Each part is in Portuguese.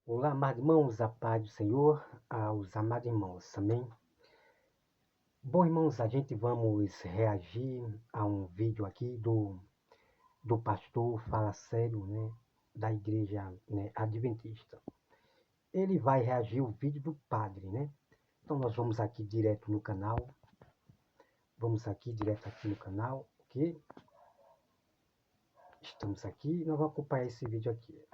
Olá, amados irmãos, a paz do Senhor, aos amados irmãos, amém? Bom, irmãos, a gente vamos reagir a um vídeo aqui do pastor Fala Sério, né, da igreja, né, adventista. Ele vai reagir ao vídeo do padre, né? Então nós vamos aqui direto no canal, ok? Estamos aqui e nós vamos acompanhar esse vídeo aqui.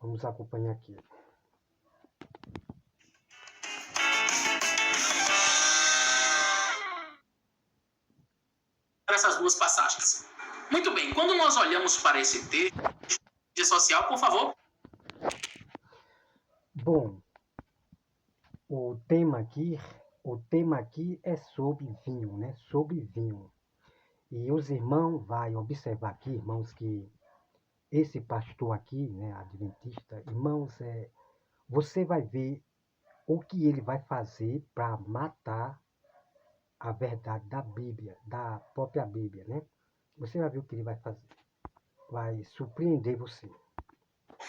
Vamos acompanhar aqui. Essas duas passagens. Muito bem, quando nós olhamos para esse texto, mídia social, por favor. Bom, o tema aqui é sobre vinho, né? Sobre vinho. E os irmãos vai observar aqui, irmãos, que esse pastor aqui, né, adventista, irmãos, você vai ver o que ele vai fazer para matar a verdade da Bíblia, da própria Bíblia, né? Você vai ver o que ele vai fazer. Vai surpreender você.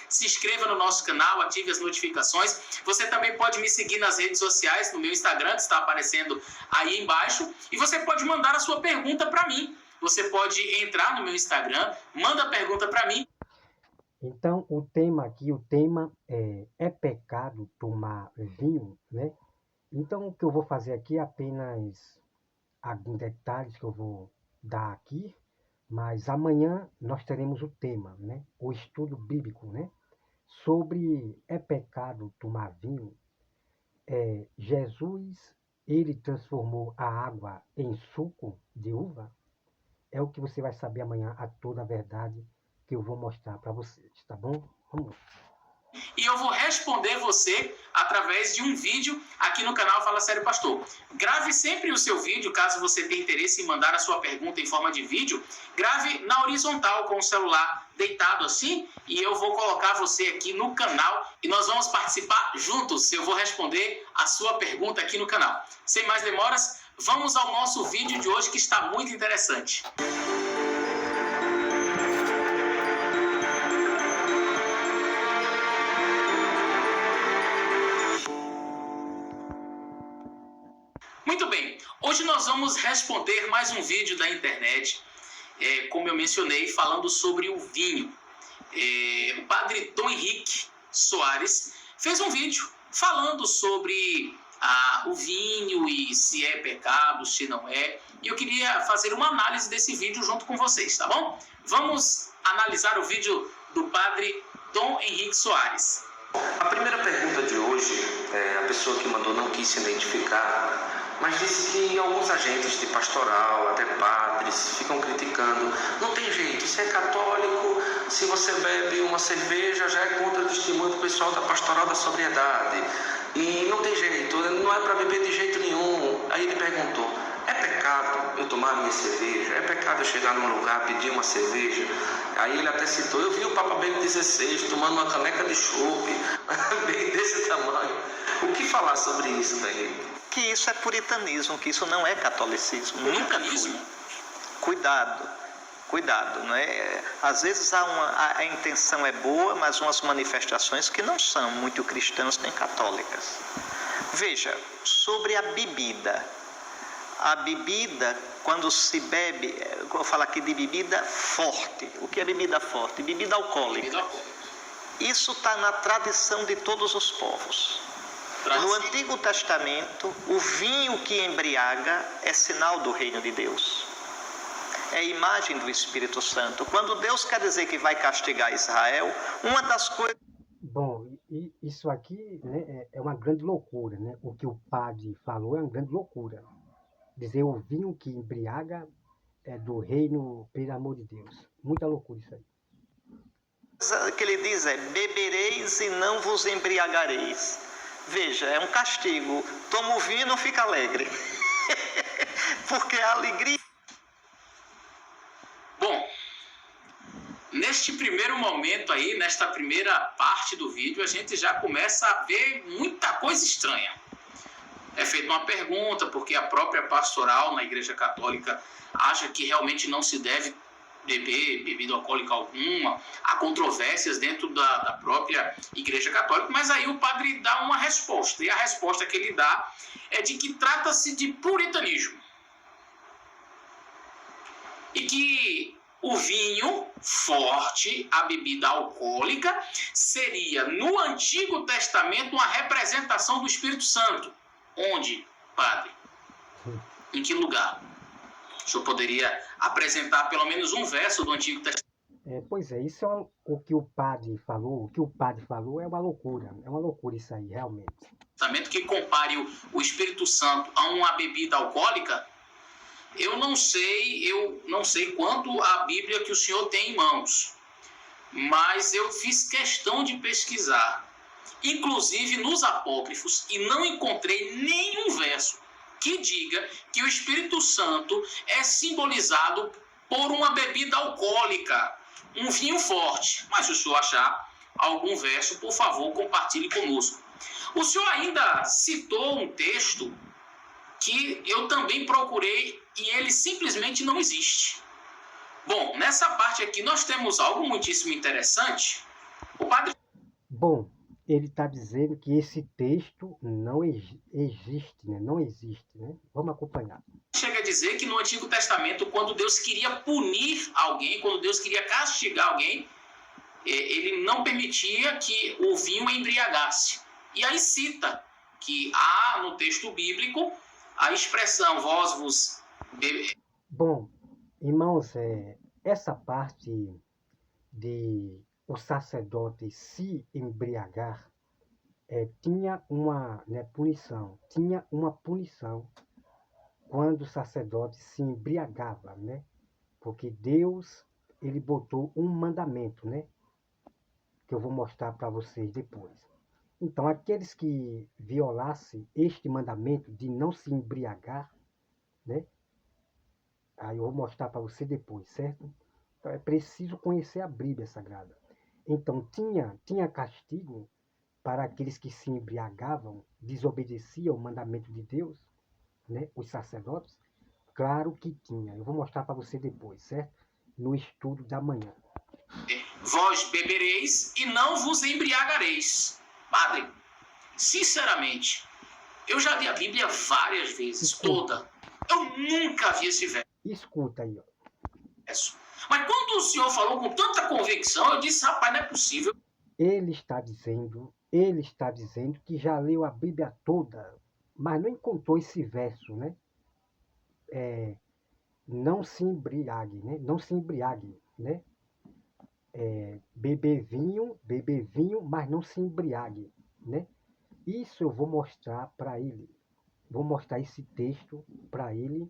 Se inscreva no nosso canal, ative as notificações. Você também pode me seguir nas redes sociais, no meu Instagram, que está aparecendo aí embaixo. E você pode mandar a sua pergunta para mim. Você pode entrar no meu Instagram, manda a pergunta para mim. Então, o tema é pecado tomar vinho, né? Então, o que eu vou fazer aqui é apenas alguns detalhes que eu vou dar aqui, mas amanhã nós teremos o tema, né? O estudo bíblico, né? Sobre é pecado tomar vinho. Jesus, ele transformou a água em suco de uva. É o que você vai saber amanhã, a toda a verdade que eu vou mostrar para vocês, tá bom? Vamos lá. E eu vou responder você através de um vídeo aqui no canal Fala Sério Pastor. Grave sempre o seu vídeo, caso você tenha interesse em mandar a sua pergunta em forma de vídeo, grave na horizontal com o celular deitado assim, e eu vou colocar você aqui no canal e nós vamos participar juntos. Eu vou responder a sua pergunta aqui no canal. Sem mais demoras, vamos ao nosso vídeo de hoje que está muito interessante. Muito bem, hoje nós vamos responder mais um vídeo da internet, como eu mencionei, falando sobre o vinho. O padre Dom Henrique Soares fez um vídeo falando sobre o vinho e se é pecado, se não é. E eu queria fazer uma análise desse vídeo junto com vocês, tá bom? Vamos analisar o vídeo do padre Dom Henrique Soares. A primeira pergunta de hoje, a pessoa que mandou não quis se identificar, mas disse que alguns agentes de pastoral, até padres, ficam criticando. Não tem jeito, se é católico, se você bebe uma cerveja, já é contra o testemunho do pessoal da pastoral da sobriedade. E não tem jeito, não é para beber de jeito nenhum. Aí ele perguntou, é pecado eu tomar minha cerveja? É pecado eu chegar num lugar, pedir uma cerveja? Aí ele até citou, eu vi o Papa Bento XVI tomando uma caneca de chope, bem desse tamanho. O que falar sobre isso, Daniel? Que isso é puritanismo, que isso não é catolicismo. Nunca foi. Cuidado, não é? Às vezes a intenção é boa, mas umas manifestações que não são muito cristãs nem católicas. Veja, sobre a bebida. A bebida, quando se bebe, eu falo aqui de bebida forte. O que é bebida forte? Bebida alcoólica. Isso está na tradição de todos os povos. No Antigo Testamento, o vinho que embriaga é sinal do reino de Deus. É imagem do Espírito Santo. Quando Deus quer dizer que vai castigar Israel, uma das coisas... Bom, isso aqui, né, é uma grande loucura, né? O que o padre falou é uma grande loucura. Dizer o vinho que embriaga é do reino, pelo amor de Deus. Muita loucura isso aí. O que ele diz é, bebereis e não vos embriagareis. Veja, é um castigo. Toma o vinho e não fica alegre. Porque a alegria... Bom, neste primeiro momento aí, nesta primeira parte do vídeo, a gente já começa a ver muita coisa estranha. é feita uma pergunta, porque a própria pastoral na Igreja Católica acha que realmente não se deve beber bebida alcoólica alguma. Há controvérsias dentro da própria Igreja Católica, mas aí o padre dá uma resposta, e a resposta que ele dá é de que trata-se de puritanismo. E que o vinho forte, a bebida alcoólica, seria, no Antigo Testamento, uma representação do Espírito Santo. Onde, padre? Em que lugar? O senhor poderia apresentar pelo menos um verso do Antigo Testamento? Pois é, isso é o que o padre falou. O que o padre falou é uma loucura. É uma loucura isso aí, realmente. Que compare o Espírito Santo a uma bebida alcoólica, eu não sei quanto a Bíblia que o senhor tem em mãos, mas eu fiz questão de pesquisar, inclusive nos apócrifos, e não encontrei nenhum verso que diga que o Espírito Santo é simbolizado por uma bebida alcoólica, um vinho forte. Mas se o senhor achar algum verso, por favor, compartilhe conosco. O senhor ainda citou um texto que eu também procurei e ele simplesmente não existe. Bom, nessa parte aqui nós temos algo muitíssimo interessante. O padre... Bom, ele está dizendo que esse texto não existe, né? Não existe, né? Vamos acompanhar. Chega a dizer que no Antigo Testamento, quando Deus queria punir alguém, quando Deus queria castigar alguém, ele não permitia que o vinho embriagasse. E aí cita que há no texto bíblico a expressão vós vos... Bom, irmãos, essa parte de o sacerdote se embriagar tinha uma punição. Tinha uma punição quando o sacerdote se embriagava, né? Porque Deus, ele botou um mandamento, né? Que eu vou mostrar para vocês depois. Então, aqueles que violassem este mandamento de não se embriagar, né? Aí eu vou mostrar para você depois, certo? Então, é preciso conhecer a Bíblia Sagrada. Então, tinha castigo para aqueles que se embriagavam, desobedeciam o mandamento de Deus, né? Os sacerdotes. Claro que tinha. Eu vou mostrar para você depois, certo? No estudo da manhã. Vós bebereis e não vos embriagareis. Padre, sinceramente, eu já li a Bíblia várias vezes, toda. Eu nunca vi esse verso. Escuta aí, ó. Mas quando o senhor falou com tanta convicção, eu disse, rapaz, não é possível. Ele está dizendo que já leu a Bíblia toda, mas não encontrou esse verso, né? Não se embriague, né? Não se embriague, né? Beber vinho, mas não se embriague, né? Isso eu vou mostrar para ele. Vou mostrar esse texto para ele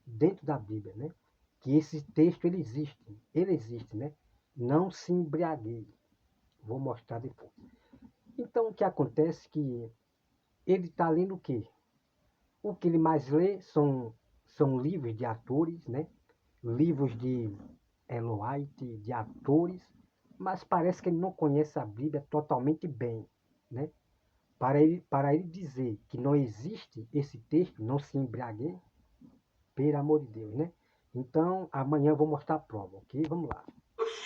dentro da Bíblia, né? Que esse texto ele existe, né? Não se embriague. Vou mostrar depois. Então o que acontece é que ele está lendo o quê? O que ele mais lê são livros de atores, né? Livros de Ellen White, de atores, mas parece que ele não conhece a Bíblia totalmente bem, né? Para ele dizer que não existe esse texto, não se embriague, pelo amor de Deus, né? Então, amanhã eu vou mostrar a prova, ok? Vamos lá.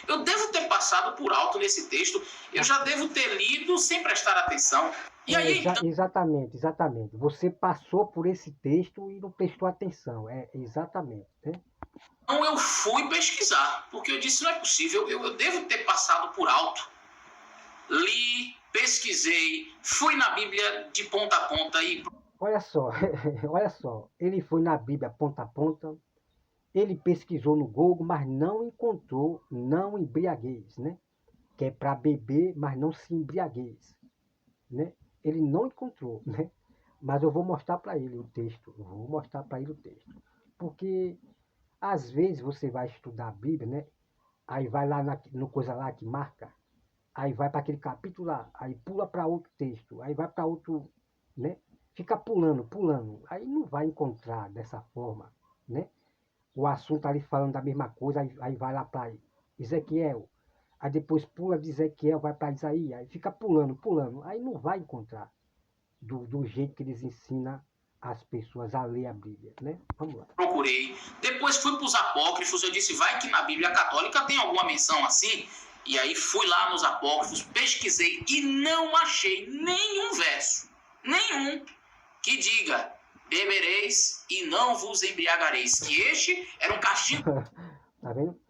Eu devo ter passado por alto nesse texto, eu já devo ter lido sem prestar atenção. E aí, então... Exatamente. Você passou por esse texto e não prestou atenção, exatamente, né? Então eu fui pesquisar, porque eu disse, não é possível, eu devo ter passado por alto. Li, pesquisei, fui na Bíblia de ponta a ponta e... Olha só, ele foi na Bíblia ponta a ponta, ele pesquisou no Google, mas não encontrou não embriaguez, né? Que é para beber, mas não se embriaguez, né? Ele não encontrou, né? Mas eu vou mostrar para ele o texto, porque às vezes você vai estudar a Bíblia, né? Aí vai lá no coisa lá que marca, aí vai para aquele capítulo lá, aí pula para outro texto, aí vai para outro, né? Fica pulando, aí não vai encontrar dessa forma, né? O assunto ali falando da mesma coisa, aí vai lá para Ezequiel, aí depois pula de Ezequiel, vai para Isaías, aí fica pulando, aí não vai encontrar do jeito que eles ensinam as pessoas a ler a Bíblia, né? Vamos lá. Procurei. Depois fui para os apócrifos. Eu disse, vai que na Bíblia Católica tem alguma menção assim. E aí fui lá nos apócrifos, pesquisei e não achei nenhum verso, nenhum, que diga, bebereis e não vos embriagareis. Que este era um castigo. Tá vendo?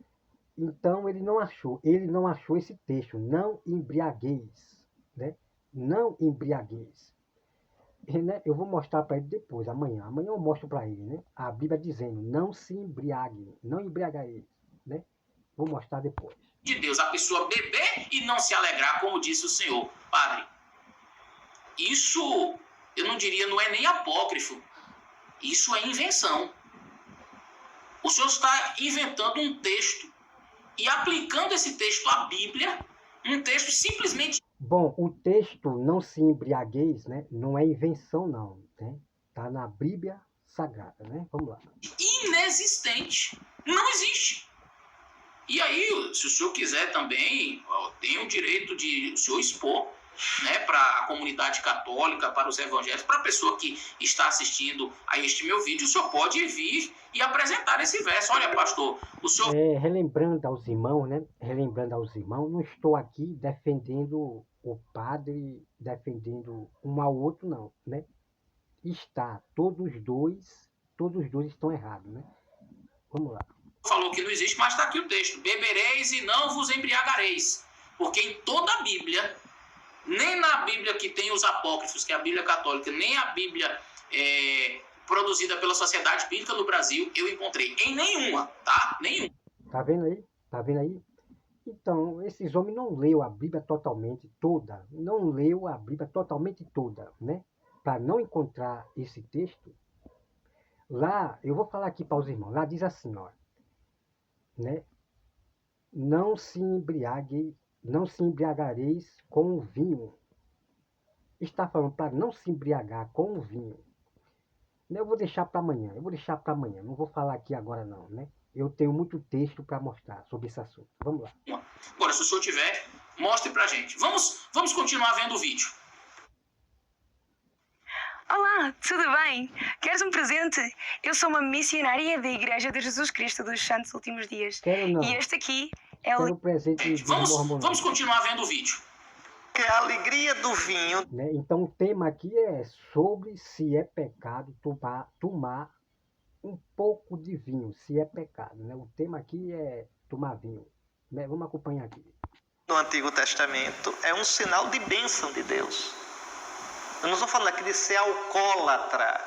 Então ele não achou esse texto, não embriagueis, né? Não embriagueis. E, né, eu vou mostrar para ele depois, amanhã eu mostro para ele, né? A Bíblia dizendo, não se embriaguem, não embriagareis, né? Vou mostrar depois. De Deus, a pessoa beber e não se alegrar, como disse o Senhor. Padre, isso, eu não diria, não é nem apócrifo, isso é invenção. O Senhor está inventando um texto e aplicando esse texto à Bíblia, um texto simplesmente... Bom, o texto não se embriagueis, né? Não é invenção não, né? Tá na Bíblia Sagrada, né? Vamos lá. Inexistente. Não existe. E aí, se o senhor quiser também, tem o direito de o senhor expor, né, para a comunidade católica, para os evangélicos, para a pessoa que está assistindo a este meu vídeo, o senhor pode vir e apresentar esse verso. Olha, pastor, o senhor... Relembrando aos irmãos, né? Relembrando aos irmãos, não estou aqui defendendo o padre, defendendo um ao outro, não, né? Todos os dois estão errados, né? Vamos lá. Falou que não existe, mas está aqui o texto. Bebereis e não vos embriagareis. Porque em toda a Bíblia, nem na Bíblia que tem os apócrifos, que é a Bíblia católica, nem a Bíblia produzida pela Sociedade Bíblica no Brasil, eu encontrei em nenhuma, tá? Nenhuma. Tá vendo aí? Tá vendo aí? Então, esses homens não leu a Bíblia totalmente toda. Não leu a Bíblia totalmente toda, né? Para não encontrar esse texto. Lá, eu vou falar aqui para os irmãos. Lá diz assim, ó. Né? Não se embriagareis com o vinho. Está falando para não se embriagar com o vinho. Eu vou deixar para amanhã, não vou falar aqui agora não, né? Eu tenho muito texto para mostrar sobre esse assunto. Vamos lá. Agora, se o senhor tiver, mostre pra gente. Vamos continuar vendo o vídeo. Olá, tudo bem? Queres um presente? Eu sou uma missionária da Igreja de Jesus Cristo dos Santos Últimos Dias. Quero não. E este aqui é o... Quero presente de Vamos continuar vendo o vídeo. Que é a alegria do vinho. Né? Então o tema aqui é sobre se é pecado tomar um pouco de vinho, se é pecado. Né? O tema aqui é tomar vinho. Né? Vamos acompanhar aqui. No Antigo Testamento é um sinal de bênção de Deus. Eu não estou falando aqui de ser alcoólatra,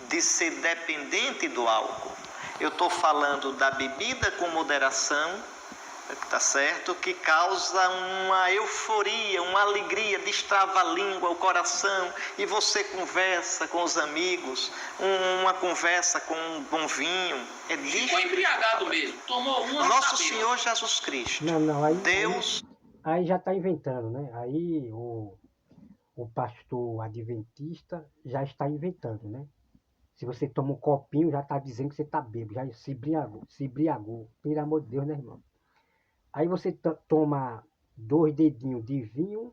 de ser dependente do álcool. Eu estou falando da bebida com moderação, tá certo? Que causa uma euforia, uma alegria, destrava a língua, o coração, e você conversa com os amigos, uma conversa com um bom vinho. Ficou embriagado mesmo, tomou uma... Nosso Senhor Jesus Cristo. Não, aí, Deus... Aí já está inventando, né? Aí o pastor adventista já está inventando, né? Se você toma um copinho, já está dizendo que você está bêbado, já se embriagou. Pelo amor de Deus, né, irmão? Aí você toma 2 dedinhos de vinho,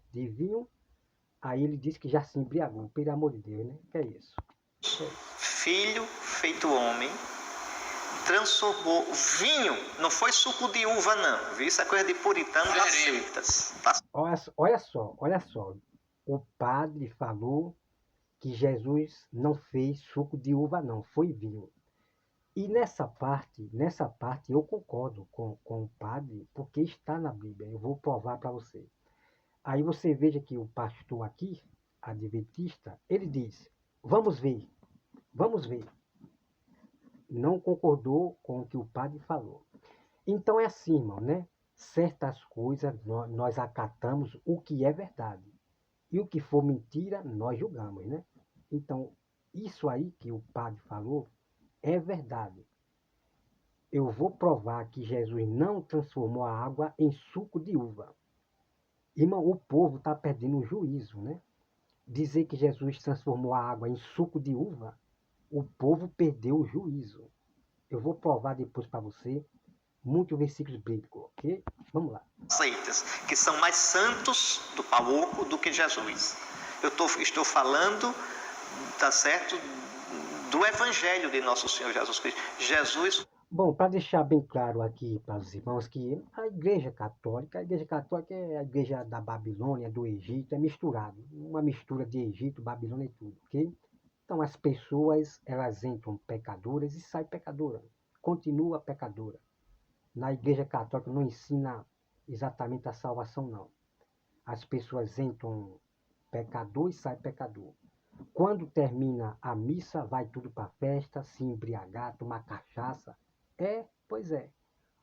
aí ele diz que já se embriagou. Pelo amor de Deus, né? Que é isso? Filho feito homem, transformou vinho, não foi suco de uva não, viu? Isso é coisa de puritano das seitas. Olha só. O padre falou que Jesus não fez suco de uva não, foi vinho. E nessa parte eu concordo com o padre, porque está na Bíblia, eu vou provar para você. Aí você veja que o pastor aqui, adventista, ele diz, vamos ver. Não concordou com o que o padre falou. Então é assim, irmão, né? Certas coisas nós acatamos o que é verdade. E o que for mentira, nós julgamos, né? Então, isso aí que o padre falou é verdade. Eu vou provar que Jesus não transformou a água em suco de uva. Irmão, o povo está perdendo o juízo, né? Dizer que Jesus transformou a água em suco de uva, o povo perdeu o juízo. Eu vou provar depois para você muitos versículos bíblicos, ok? Vamos lá. Seitas, que são mais santos do palco do que Jesus. Eu estou falando tá certo, do Evangelho de nosso Senhor Jesus Cristo. Jesus... Bom, para deixar bem claro aqui para os irmãos que a Igreja Católica é a Igreja da Babilônia, do Egito, é misturado. Uma mistura de Egito, Babilônia e tudo, ok? Então as pessoas, elas entram pecadoras e saem pecadoras. Continua pecadora. Na Igreja Católica não ensina exatamente a salvação, não. As pessoas entram pecador e saem pecador. Quando termina a missa, vai tudo para a festa, se embriagar, tomar cachaça. Pois é.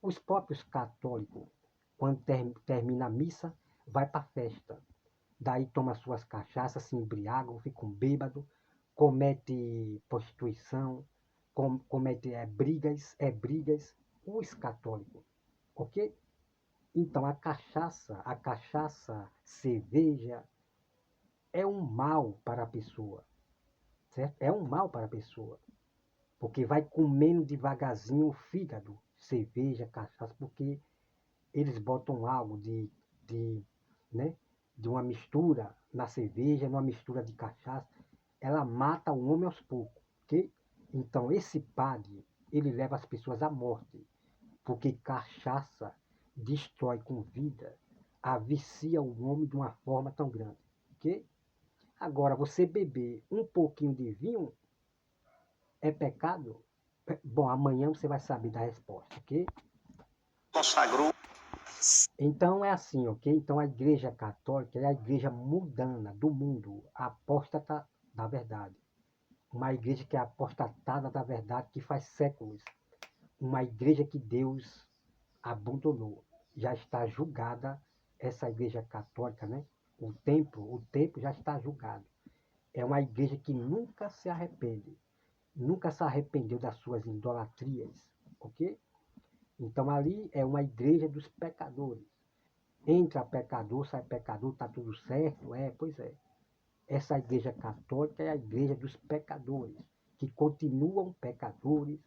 Os próprios católicos, quando termina a missa, vai para a festa. Daí toma suas cachaças, se embriagam, ficam bêbados, comete prostituição, comete brigas, os católicos, ok? Então a cachaça, cerveja, é um mal para a pessoa, certo? É um mal para a pessoa, porque vai comendo devagarzinho o fígado, cerveja, cachaça, porque eles botam algo né, de uma mistura na cerveja, numa mistura de cachaça, ela mata o homem aos poucos, ok? Então esse padre, ele leva as pessoas à morte, porque cachaça destrói com vida, avicia o homem de uma forma tão grande, ok? Agora, você beber um pouquinho de vinho é pecado? Bom, amanhã você vai saber da resposta, ok? Consagrou. Então é assim, ok? Então a Igreja Católica é a igreja mundana do mundo, a apóstata da verdade. Uma igreja que é apostatada da verdade, que faz séculos. Uma igreja que Deus abandonou. Já está julgada essa Igreja Católica, né? O templo já está julgado. É uma igreja que nunca se arrepende. Nunca se arrependeu das suas idolatrias, ok? Então ali é uma igreja dos pecadores. Entra pecador, sai pecador, tá tudo certo? Pois é. Essa Igreja Católica é a igreja dos pecadores, que continuam pecadores,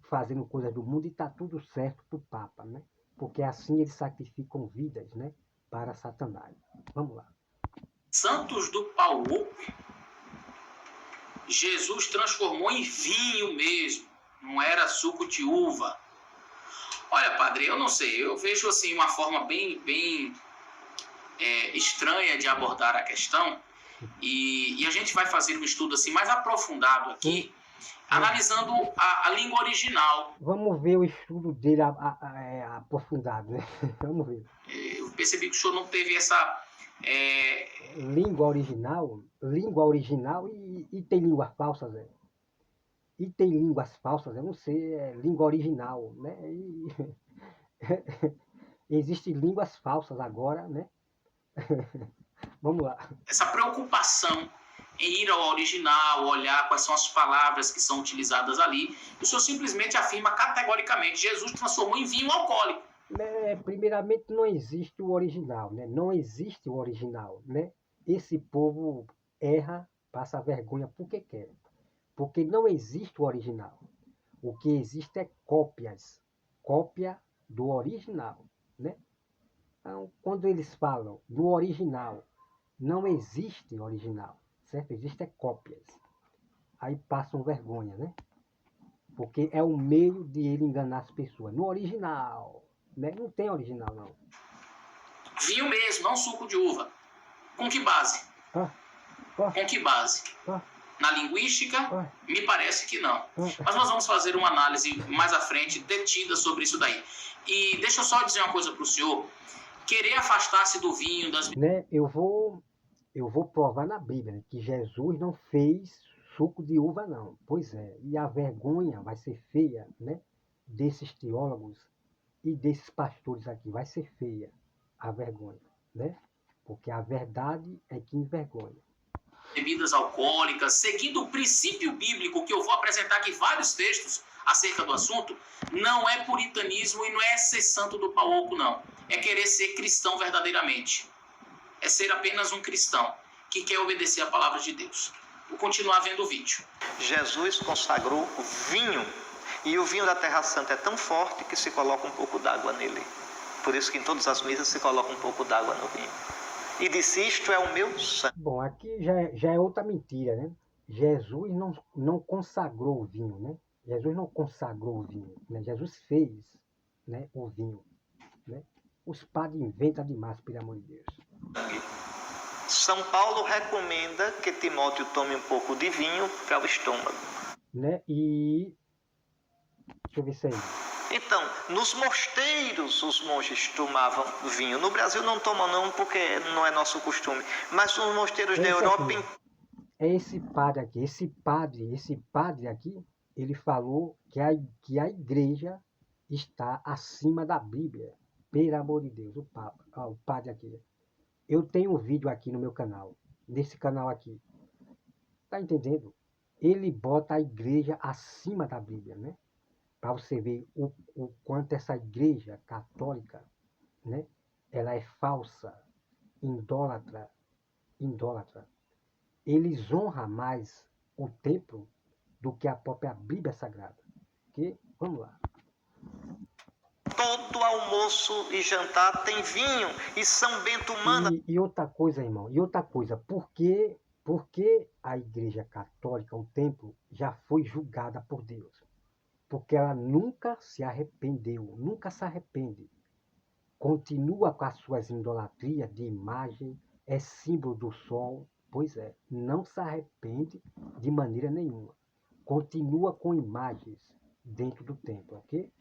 fazendo coisas do mundo, e tá tudo certo pro Papa, né? Porque assim eles sacrificam vidas, né? Para Satanás. Vamos lá. Santos do Paulo, Jesus transformou em vinho mesmo, não era suco de uva. Olha, padre, eu não sei, eu vejo assim uma forma bem estranha de abordar a questão, e a gente vai fazer um estudo assim mais aprofundado aqui, analisando a língua original. Vamos ver o estudo dele aprofundado, né? Vamos ver. Eu percebi que o senhor não teve essa... Língua original e tem língua falsa, Zé. E tem línguas falsas, eu não sei, língua original, né? Existem línguas falsas agora, né? Vamos lá. Essa preocupação em ir ao original, olhar quais são as palavras que são utilizadas ali, o senhor simplesmente afirma categoricamente: Jesus transformou em vinho alcoólico. Primeiramente, não existe o original, né? Não existe o original, né? Esse povo erra, passa vergonha porque quer. Porque não existe o original. O que existe é cópias. Cópia do original, né? Então, quando eles falam no original, não existe original, certo? Existem cópias. Aí passam vergonha, né? Porque é o meio de ele enganar as pessoas. No original, né? Não tem original, não. Vinho mesmo, não suco de uva. Com que base? Com que base? Na linguística, me parece que não. Mas nós vamos fazer uma análise mais à frente, detida sobre isso daí. E deixa eu só dizer uma coisa para o senhor. Querer afastar-se do vinho, das... Né? Eu vou provar na Bíblia, né, que Jesus não fez suco de uva, não. Pois é. E a vergonha vai ser feia, né? Desses teólogos e desses pastores aqui. Vai ser feia a vergonha, né? Porque a verdade é que envergonha. Bebidas alcoólicas, seguindo o princípio bíblico, que eu vou apresentar aqui vários textos acerca do assunto, não é puritanismo e não é ser santo do pau oco, não. É querer ser cristão verdadeiramente. É ser apenas um cristão que quer obedecer a palavra de Deus. Vou continuar vendo o vídeo. Jesus consagrou vinho, e o vinho da Terra Santa é tão forte que se coloca um pouco d'água nele. Por isso que em todas as mesas se coloca um pouco d'água no vinho. e disse: isto é o meu sangue. Bom, aqui já é outra mentira, né? Jesus não consagrou o vinho, né? Jesus não consagrou o vinho, né? Jesus fez, né, o vinho, né? Os padres inventam demais, pelo amor de Deus. São Paulo recomenda que Timóteo tome um pouco de vinho para o estômago. Né? E deixa eu ver isso aí. Então, nos mosteiros os monges tomavam vinho. No Brasil não tomam não, porque não é nosso costume. Mas nos mosteiros da Europa... É esse padre aqui. Esse padre aqui, ele falou que a igreja está acima da Bíblia. Pelo amor de Deus, o padre aqui. Eu tenho um vídeo aqui no meu canal. Nesse canal aqui. Tá entendendo? Ele bota a igreja acima da Bíblia, né? Para você ver o quanto essa igreja católica, né, ela é falsa, idólatra. Eles honram mais o templo do que a própria Bíblia Sagrada. Ok? Vamos lá. Todo almoço e jantar tem vinho, e São Bento manda... E outra coisa, irmão, por que a igreja católica, o templo, já foi julgada por Deus? Porque ela nunca se arrependeu, nunca se arrepende. Continua com as suas idolatrias de imagem, é símbolo do sol, pois é, não se arrepende de maneira nenhuma. Continua com imagens dentro do templo, ok?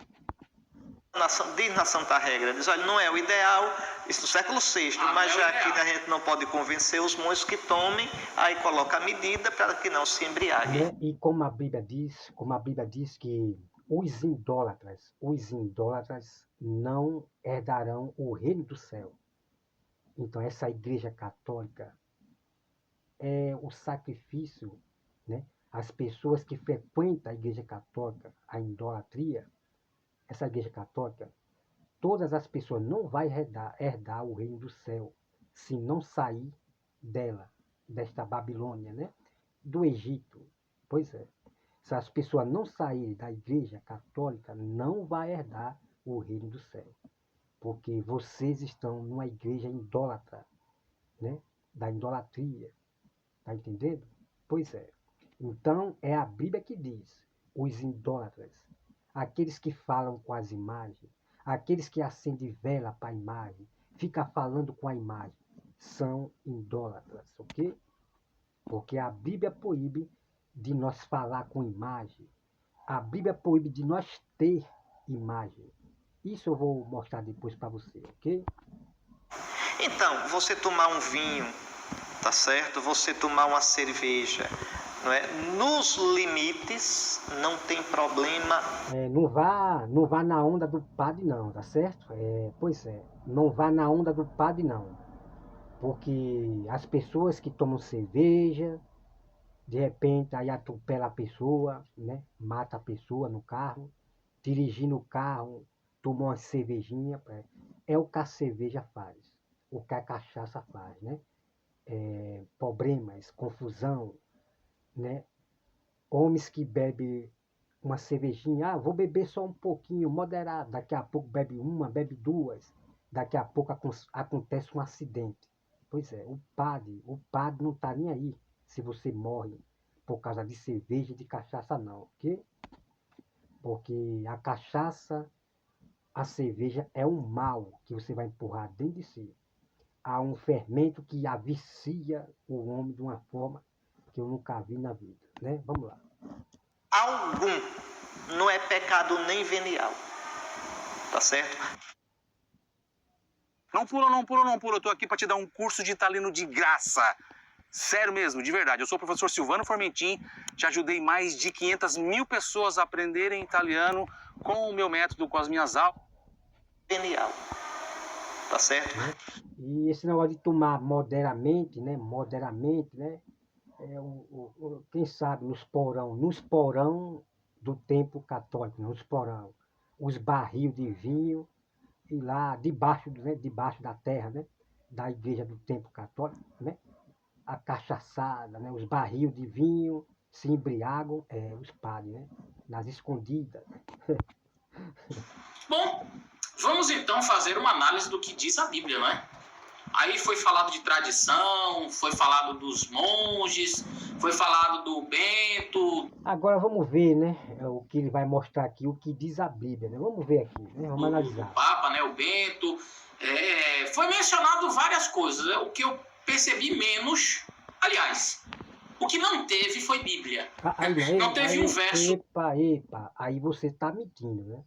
Diz na Santa Regra, diz, olha, não é o ideal, isso no século VI, mas já que a gente não pode convencer os monges que tomem, aí coloca a medida para que não se embriague. Né? E como a Bíblia diz que os idólatras não herdarão o reino do céu. Então essa igreja católica é o sacrifício, né? As pessoas que frequentam a igreja católica, a idolatria, essa igreja católica, todas as pessoas não vão herdar o reino do céu se não sair dela, desta Babilônia, né? Do Egito. Pois é. Se as pessoas não saírem da igreja católica, não vai herdar o reino do céu. Porque vocês estão numa igreja idólatra, né? Da idolatria. Tá entendendo? Pois é. Então, é a Bíblia que diz, os idólatras, aqueles que falam com as imagens, aqueles que acendem vela para a imagem, ficam falando com a imagem, são idólatras, ok? Porque a Bíblia proíbe de nós falar com imagem. A Bíblia proíbe de nós ter imagem. Isso eu vou mostrar depois para você, ok? Então, você tomar um vinho, tá certo? Você tomar uma cerveja, não é? Nos limites, não tem problema. Não vá na onda do padre não, tá certo? Pois é, não vá na onda do padre não. Porque as pessoas que tomam cerveja, de repente aí atropela a pessoa, né? Mata a pessoa no carro, dirigindo o carro, tomou uma cervejinha, é o que a cerveja faz, o que a cachaça faz, né? Problemas, confusão, né? Homens que bebem uma cervejinha, vou beber só um pouquinho, moderado, daqui a pouco bebe uma, bebe duas, daqui a pouco acontece um acidente. Pois é, o padre não está nem aí se você morre por causa de cerveja e de cachaça não, ok? Porque a cachaça, a cerveja é um mal que você vai empurrar dentro de si. Há um fermento que avicia o homem de uma forma que eu nunca vi na vida, né? Vamos lá. Algum não é pecado nem venial, tá certo? Não pula, eu tô aqui para te dar um curso de italiano de graça. Sério mesmo, de verdade. Eu sou o professor Silvano Formentin, já ajudei mais de 500 mil pessoas a aprenderem italiano com o meu método, com as minhas aulas. Genial, tá certo? E esse negócio de tomar moderadamente, né? Quem sabe nos porão do templo católico, nos porão, os barril de vinho, e lá debaixo da terra, né? Da igreja do templo católico, né? A cachaçada, né? Os barril de vinho se embriagam, os padres, né? Nas escondidas. Bom, vamos então fazer uma análise do que diz a Bíblia, não é? Aí foi falado de tradição, foi falado dos monges, foi falado do Bento, Agora vamos ver, né? O que ele vai mostrar aqui, o que diz a Bíblia, né? Vamos ver aqui, né? Vamos do analisar. Papa, né, o Bento. Foi mencionado várias coisas. O que eu percebi menos, aliás, o que não teve foi Bíblia. Não teve um verso. Epa, aí você tá mentindo, né?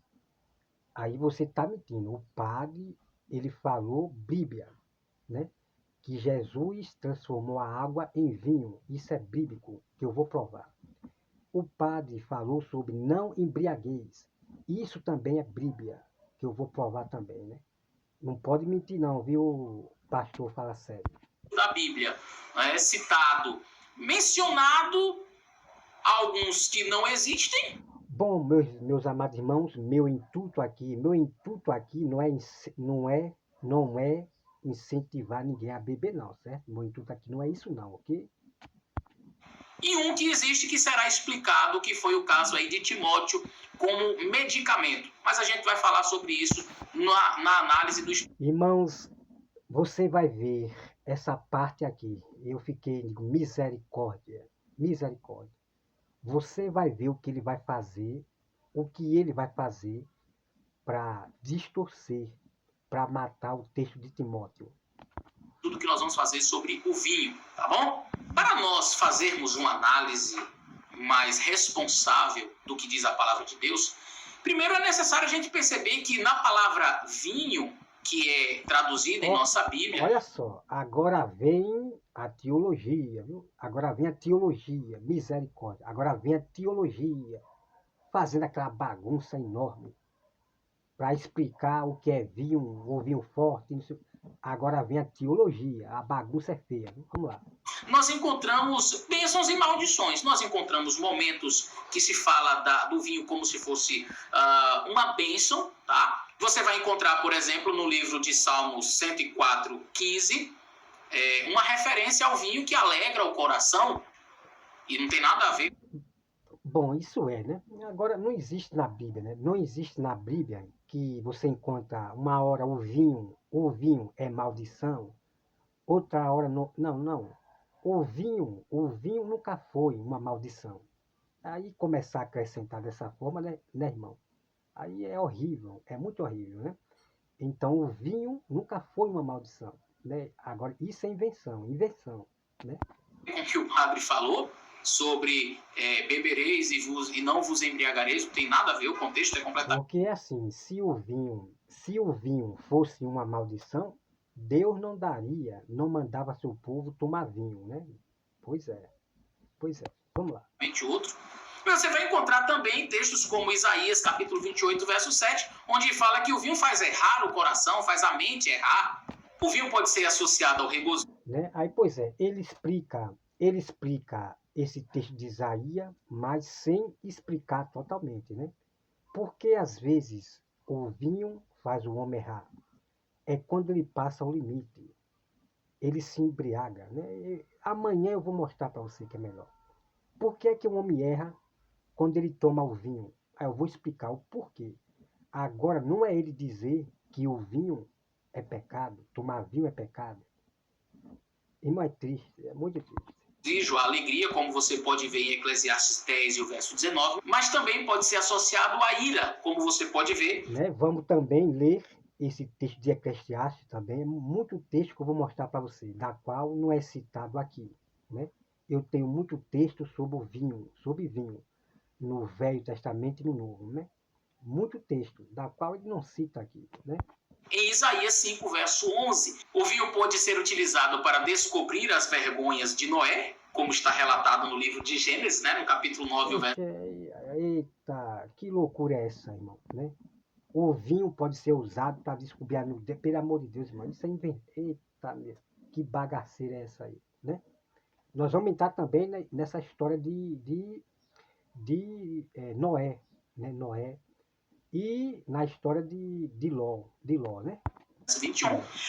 Aí você tá mentindo. O padre, ele falou Bíblia, né? Que Jesus transformou a água em vinho. Isso é bíblico, que eu vou provar. O padre falou sobre não embriaguez. Isso também é Bíblia, que eu vou provar também, né? Não pode mentir não, viu, pastor? Fala sério. Da Bíblia, citado, mencionado alguns que não existem. Bom, meus amados irmãos, meu intuito aqui não é incentivar ninguém a beber não, certo? Meu intuito aqui não é isso não, ok? E um que existe que será explicado, que foi o caso aí de Timóteo como medicamento. Mas a gente vai falar sobre isso na análise do... Irmãos, você vai ver essa parte aqui. Eu digo, misericórdia. Você vai ver o que ele vai fazer para distorcer, para matar o texto de Timóteo. Tudo que nós vamos fazer sobre o vinho, tá bom? Para nós fazermos uma análise mais responsável do que diz a palavra de Deus, primeiro é necessário a gente perceber que na palavra vinho, que é traduzida em nossa Bíblia... Olha só, agora vem a teologia, viu? Agora vem a teologia, misericórdia. Agora vem a teologia, fazendo aquela bagunça enorme para explicar o que é vinho, ou vinho forte, não sei. Agora vem a teologia, a bagunça é feia, viu? Vamos lá. Nós encontramos bênçãos e maldições. Nós encontramos momentos que se fala do vinho como se fosse uma bênção, tá? Você vai encontrar, por exemplo, no livro de Salmos 104:15, uma referência ao vinho que alegra o coração e não tem nada a ver. Bom, isso é, né? Agora, não existe na Bíblia, né? Não existe na Bíblia que você encontra uma hora o vinho é maldição, outra hora não. Não. O vinho nunca foi uma maldição. Aí começar a acrescentar dessa forma, né, irmão? Aí é horrível, é muito horrível, né? Então o vinho nunca foi uma maldição, né? Agora, isso é invenção, né? Com o que o padre falou sobre bebereis e não vos embriagareis, não tem nada a ver, o contexto é completamente... Porque assim, se o vinho fosse uma maldição, Deus não mandava seu povo tomar vinho, né? Pois é, vamos lá. Outro. Você vai encontrar também textos como Isaías, capítulo 28, verso 7, onde fala que o vinho faz errar o coração, faz a mente errar. O vinho pode ser associado ao regozijo. Né? Aí, pois é, ele explica esse texto de Isaías, mas sem explicar totalmente, né? Porque às vezes o vinho faz o homem errar. É quando ele passa o limite. Ele se embriaga, né? Amanhã eu vou mostrar para você que é melhor. Por que é que o homem erra quando ele toma o vinho? Aí eu vou explicar o porquê. Agora, não é ele dizer que o vinho é pecado, tomar vinho é pecado. Irmão, é triste, é muito triste. A alegria, como você pode ver em Eclesiastes 10 e o verso 19, mas também pode ser associado à ira, como você pode ver. Né? Vamos também ler esse texto de Eclesiastes também, é muito texto que eu vou mostrar para você, da qual não é citado aqui, né? Eu tenho muito texto sobre vinho, no Velho Testamento e no Novo, né? Muito texto, da qual ele não cita aqui, né? Em Isaías 5, verso 11, o vinho pode ser utilizado para descobrir as vergonhas de Noé, como está relatado no livro de Gênesis, né? No capítulo 9, o verso... Eita, que loucura é essa, irmão, né? O vinho pode ser usado para descobrir a nudez. Pelo amor de Deus, irmão, isso é Eita, que bagaceira é essa aí, né? Nós vamos entrar também nessa história de Noé, né? Noé. E na história de Ló, né? 21.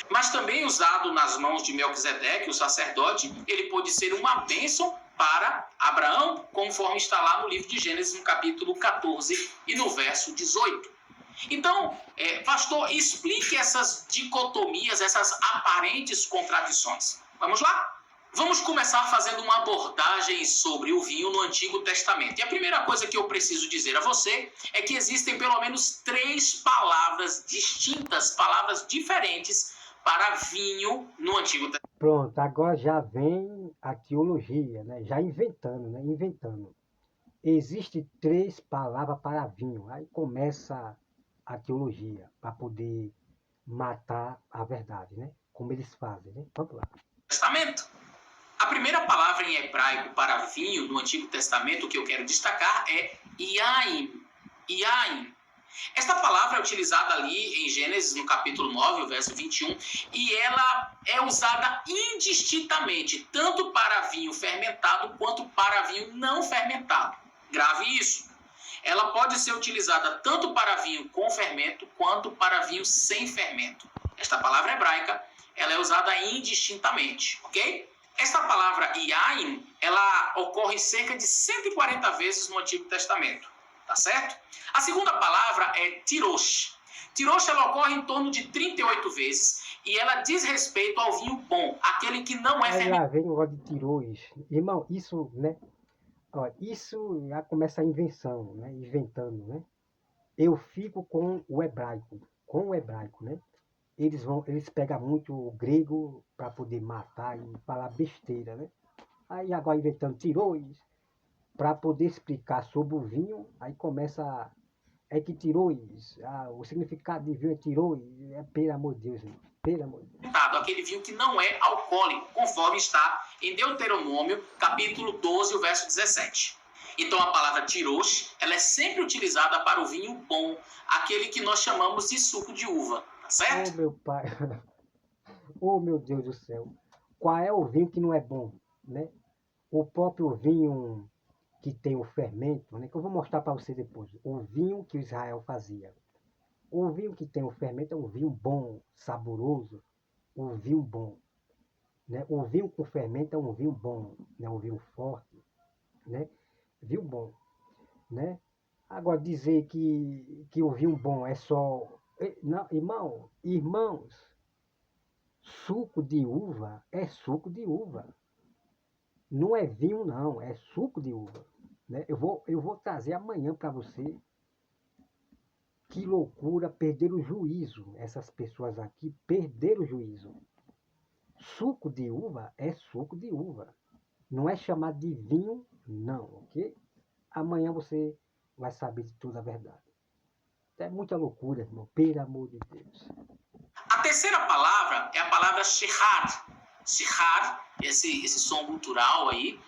Mas também usado nas mãos de Melquisedeque, o sacerdote, ele pode ser uma bênção para Abraão, conforme está lá no livro de Gênesis, no capítulo 14 e no verso 18. Então, pastor, explique essas dicotomias, essas aparentes contradições. Vamos lá? Vamos começar fazendo uma abordagem sobre o vinho no Antigo Testamento. E a primeira coisa que eu preciso dizer a você é que existem pelo menos 3 palavras distintas, palavras diferentes para vinho no Antigo Testamento. Pronto, agora já vem a teologia, né? Já inventando, né? Inventando. Existem 3 palavras para vinho. Aí começa a teologia, para poder matar a verdade, né? Como eles fazem, né? Vamos lá. A primeira palavra em hebraico para vinho no Antigo Testamento que eu quero destacar é yain. Yain. Esta palavra é utilizada ali em Gênesis, no capítulo 9, o verso 21, e ela é usada indistintamente, tanto para vinho fermentado quanto para vinho não fermentado. Grave isso. Ela pode ser utilizada tanto para vinho com fermento quanto para vinho sem fermento. Esta palavra hebraica, ela é usada indistintamente, ok? Esta palavra yain, ela ocorre cerca de 140 vezes no Antigo Testamento, tá certo? A segunda palavra é tirosh. Tirosh, ela ocorre em torno de 38 vezes e ela diz respeito ao vinho bom, aquele que não é Aí fermentado. lá vem o negócio de tiroiz. Irmão, isso, né? Ó, isso já começa a invenção, né? Inventando, né? Eu fico com o hebraico, né? Eles pegam muito o grego para poder matar e falar besteira, né? Aí agora inventando tiroiz para poder explicar sobre o vinho, aí começa é que tiroiz, o significado de vinho é tiroiz, pelo amor de Deus, irmão, pelo amor de Deus. Aquele vinho que não é alcoólico, conforme está em Deuteronômio, capítulo 12, o verso 17. Então a palavra tirosh, ela é sempre utilizada para o vinho bom, aquele que nós chamamos de suco de uva, tá certo? Oh, meu pai, oh, meu Deus do céu, qual é o vinho que não é bom, né? O próprio vinho que tem o fermento, né? Que eu vou mostrar para você depois, o vinho que Israel fazia. O vinho que tem o fermento é um vinho bom, saboroso, um vinho bom, né? O vinho com fermento é um vinho bom, né? Um vinho forte, né? Vinho bom, né? Agora dizer que o vinho bom é só... Não, irmãos, suco de uva é suco de uva. Não é vinho não, é suco de uva, né? Eu vou trazer amanhã para você. Que loucura, perderam o juízo. Essas pessoas aqui perderam o juízo. Suco de uva é suco de uva. Não é chamado de vinho, não, ok? Amanhã você vai saber de toda a verdade. É muita loucura, irmão, pelo amor de Deus. A terceira palavra é a palavra shehar. Shehar, esse som gutural aí,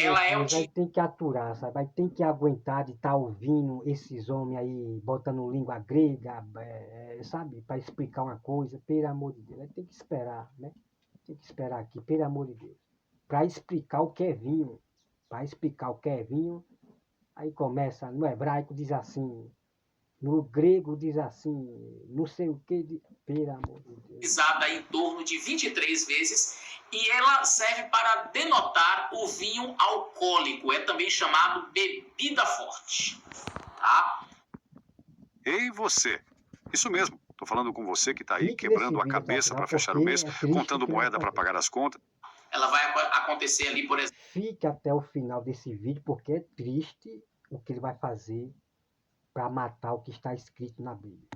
ela é Vai ter que aturar, sabe? Vai ter que aguentar de estar ouvindo esses homens aí botando língua grega, sabe? Para explicar uma coisa, pelo amor de Deus. Vai ter que esperar, né? Tem que esperar aqui, pelo amor de Deus. Para explicar o que é vinho. Para explicar o que é vinho, aí começa, no hebraico diz assim, no grego diz assim, não sei o que, pelo amor de Deus. Utilizada em torno de 23 vezes e ela serve para denotar o vinho alcoólico, é também chamado bebida forte, tá? Ei, você! Isso mesmo, tô falando com você que tá aí Fique quebrando nesse a cabeça vídeo, para fechar o porque mês, é triste contando o que vai moeda para fazer. pagar as contas. Ela vai acontecer ali, por exemplo, Fique até o final desse vídeo, porque é triste o que ele vai fazer para matar o que está escrito na Bíblia.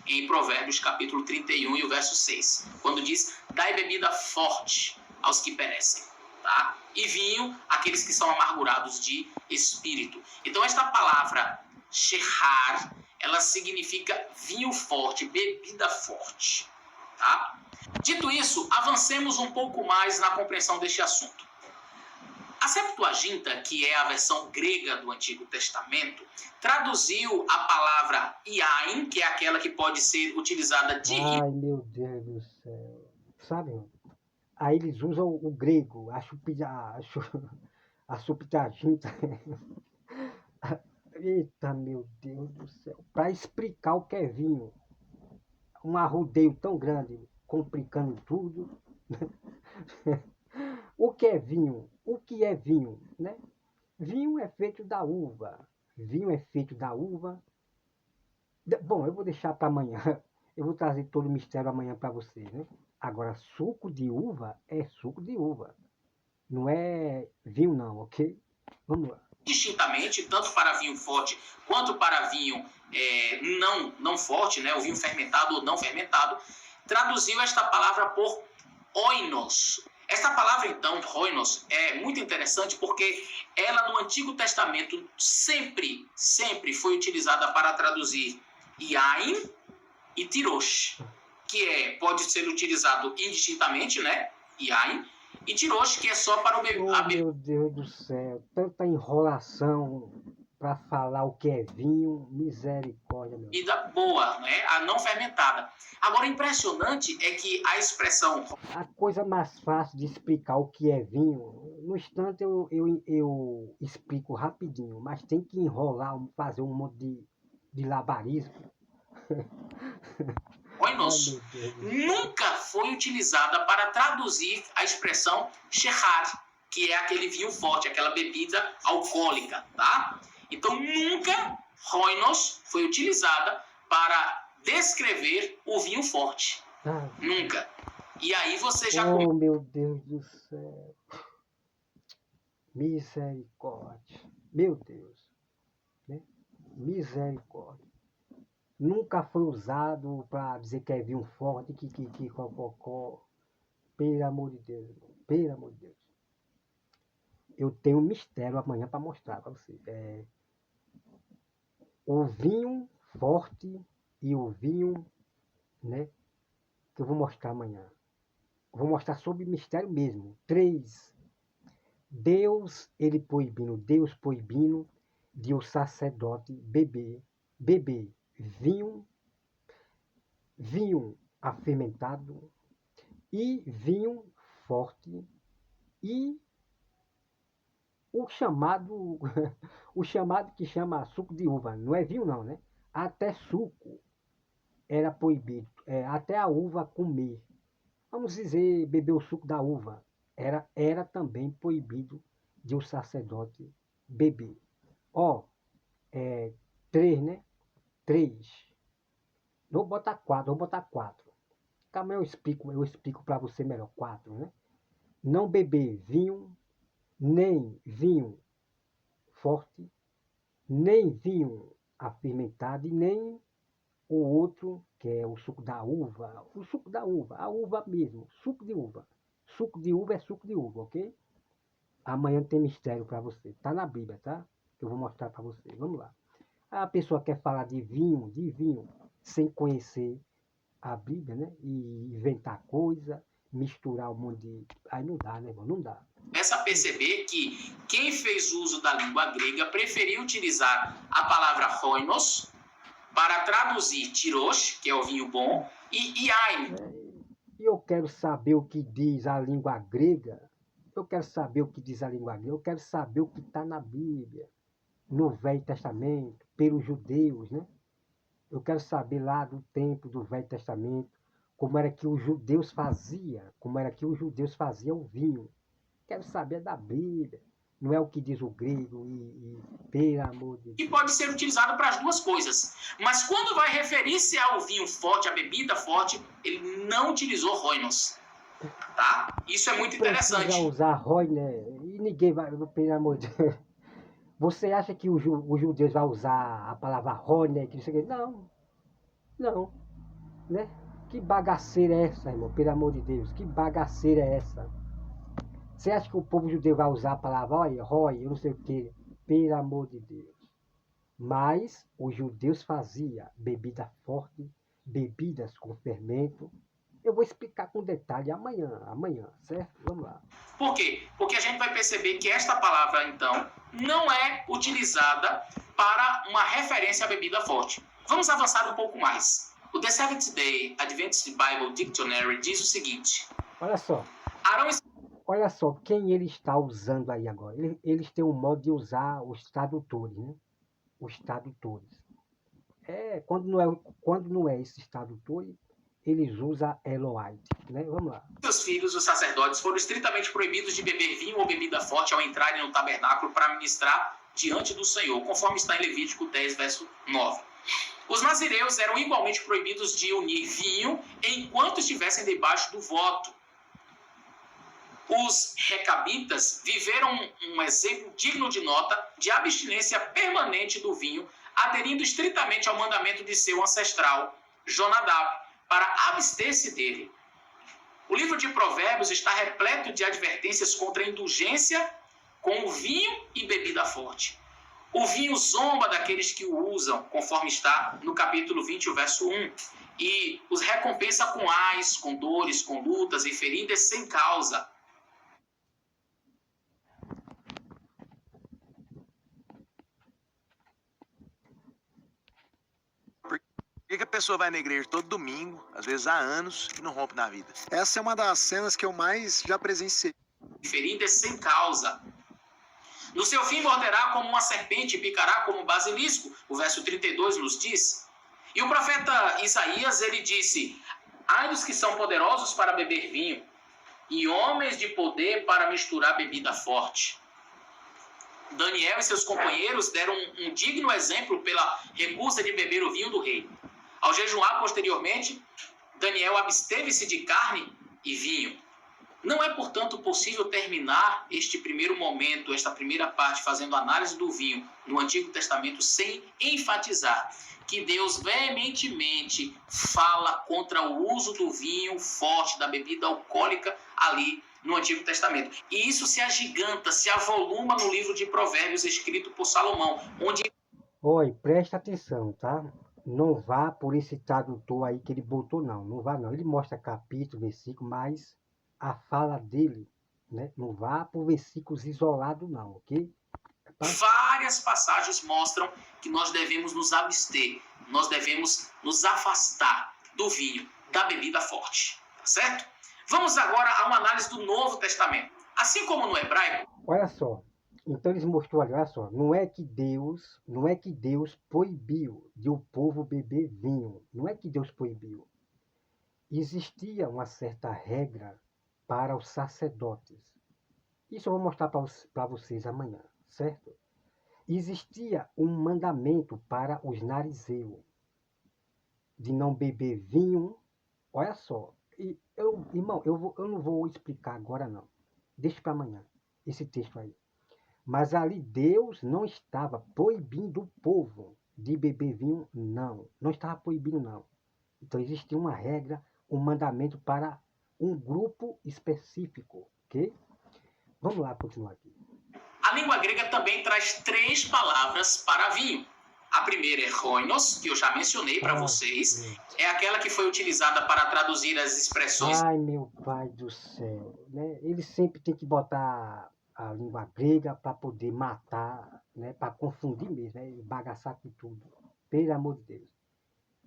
em Provérbios capítulo 31 e o verso 6, quando diz, dai bebida forte aos que perecem, tá? E vinho, aqueles que são amargurados de espírito. Então esta palavra, shehar, ela significa vinho forte, bebida forte, tá? Dito isso, avancemos um pouco mais na compreensão deste assunto. A Septuaginta, que é a versão grega do Antigo Testamento, traduziu a palavra yain, que é aquela que pode ser utilizada de Ai, meu Deus do céu. Sabe? Aí eles usam o grego, a Septuaginta. Eita, meu Deus do céu. Para explicar o que é vinho. Um arrodeio tão grande, complicando tudo. O que é vinho? O que é vinho, né? Vinho é feito da uva. Vinho é feito da uva, Bom, eu vou deixar para amanhã. Eu vou trazer todo o mistério amanhã para você, né? Agora, suco de uva é suco de uva. Não é vinho não, ok? Vamos lá. Distintamente, tanto para vinho forte quanto para vinho não forte, né? O vinho fermentado ou não fermentado, traduziu esta palavra por oinos. Esta palavra, então, oinos, é muito interessante porque ela no Antigo Testamento sempre foi utilizada para traduzir yain e tirosh, que pode ser utilizado indistintamente, né? Yain, e tirosh, que é só para o Oh, meu Deus do céu, tanta enrolação para falar o que é vinho, misericórdia, meu Deus. bebida boa, né? A não fermentada. Agora, o impressionante é que a expressão A coisa mais fácil de explicar o que é vinho, no instante eu explico rapidinho, mas tem que enrolar, fazer um monte de labarismo. oinos nunca foi utilizada para traduzir a expressão shehar, que é aquele vinho forte, aquela bebida alcoólica, tá? Então, nunca oinos foi utilizada para descrever o vinho forte. Ah, Nunca. E aí você já oh, meu Deus do céu. Misericórdia. Meu Deus. Né? Misericórdia. Nunca foi usado para dizer que é vinho forte, que cococó. Pelo amor de Deus, irmão. Pelo amor de Deus. Eu tenho um mistério amanhã para mostrar para você. O vinho forte e o vinho, né? Que eu vou mostrar amanhã. Vou mostrar sobre mistério mesmo. 3. Deus proibindo de o sacerdote beber vinho afermentado e vinho forte e o chamado que chama suco de uva. Não é vinho não, né? Até suco era proibido, até a uva comer. Vamos dizer, beber o suco da uva. Era também proibido de o sacerdote beber. 3, né? 3. Vou botar 4. Calma, eu explico para você melhor. 4, né? Não beber vinho, nem vinho forte, nem vinho afermentado, e nem o outro, que é o suco da uva. O suco da uva, a uva mesmo, suco de uva. Suco de uva é suco de uva, ok? Amanhã tem mistério para você. Tá na Bíblia, tá? Que eu vou mostrar para você. Vamos lá. A pessoa quer falar de vinho, sem conhecer a Bíblia, né? E inventar coisa, misturar um monte de... Aí não dá, né, irmão? Não dá. começa a perceber que quem fez uso da língua grega preferiu utilizar a palavra oinos para traduzir tirosh, que é o vinho bom, e yain. E eu quero saber o que diz a língua grega. Eu quero saber o que está na Bíblia, no Velho Testamento, pelos judeus, né? Eu quero saber lá do tempo do Velho Testamento, como era que os judeus faziam o vinho. Quero saber da Bíblia, não é o que diz o grego pelo amor de Deus. Que pode ser utilizado para as duas coisas. Mas quando vai referir-se ao vinho forte, à bebida forte, ele não utilizou oinos. Tá? Isso é muito interessante. Precisa usar roi, né? E ninguém vai, pelo amor de Deus. Você acha que os judeus vão usar a palavra roi, né? Não, né? Que bagaceira é essa, irmão? Pelo amor de Deus, que bagaceira é essa? Você acha que o povo judeu vai usar a palavra roi, eu não sei o quê? Pelo amor de Deus. Mas os judeus faziam bebida forte, bebidas com fermento. Eu vou explicar com detalhe amanhã, certo? Vamos lá. Por quê? Porque a gente vai perceber que esta palavra, então, não é utilizada para uma referência à bebida forte. Vamos avançar um pouco mais. O The Seventh-day Adventist Bible Dictionary diz o seguinte. Olha só quem ele está usando aí agora. Eles têm um modo de usar os tradutores, né? Os tradutores. Quando não é esse tradutor, eles usam Eloite, né? Vamos lá. Seus filhos, os sacerdotes, foram estritamente proibidos de beber vinho ou bebida forte ao entrarem no tabernáculo para ministrar diante do Senhor, conforme está em Levítico 10, verso 9. Os nazireus eram igualmente proibidos de unir vinho enquanto estivessem debaixo do voto. Os recabitas viveram um exemplo digno de nota de abstinência permanente do vinho, aderindo estritamente ao mandamento de seu ancestral, Jonadab, para abster-se dele. O livro de Provérbios está repleto de advertências contra a indulgência com o vinho e bebida forte. O vinho zomba daqueles que o usam, conforme está no capítulo 20, o verso 1, e os recompensa com ais, com dores, com lutas e feridas sem causa. Por que a pessoa vai na igreja todo domingo, às vezes há anos, e não rompe na vida? Essa é uma das cenas que eu mais já presenciei. Feridas sem causa. No seu fim morderá como uma serpente e picará como um basilisco, o verso 32 nos diz. E o profeta Isaías, ele disse: ai dos que são poderosos para beber vinho, e homens de poder para misturar bebida forte. Daniel e seus companheiros deram um digno exemplo pela recusa de beber o vinho do rei. Ao jejuar posteriormente, Daniel absteve-se de carne e vinho. Não é, portanto, possível terminar este primeiro momento, esta primeira parte, fazendo análise do vinho no Antigo Testamento, sem enfatizar que Deus veementemente fala contra o uso do vinho forte, da bebida alcoólica ali no Antigo Testamento. E isso se agiganta, se avoluma no livro de Provérbios escrito por Salomão, onde... Oi, presta atenção, tá? Não vá por esse tradutor aí que ele botou, não. Não vá, não. Ele mostra capítulo, versículo, mas a fala dele, né? Não vá por versículos isolados, não, ok? Várias passagens mostram que nós devemos nos abster, nós devemos nos afastar do vinho, da bebida forte, tá certo? Vamos agora a uma análise do Novo Testamento. Assim como no hebraico... Olha só. Então eles mostrou ali, olha só, não é que Deus proibiu de o povo beber vinho. Não é que Deus proibiu. Existia uma certa regra para os sacerdotes. Isso eu vou mostrar para vocês amanhã, certo? Existia um mandamento para os narizeus de não beber vinho. Olha só, irmão, eu não vou explicar agora não. Deixa para amanhã esse texto aí. Mas ali Deus não estava proibindo o povo de beber vinho, não. Não estava proibindo, não. Então existia uma regra, um mandamento para um grupo específico, ok? Vamos lá, continuar aqui. A língua grega também traz 3 palavras para vinho. A primeira é roinos, que eu já mencionei para vocês. É aquela que foi utilizada para traduzir as expressões... Ai, meu pai do céu. Né? Ele sempre tem que botar a língua grega para poder matar, né? Para confundir mesmo, né? Bagaçar com tudo. Pelo amor de Deus.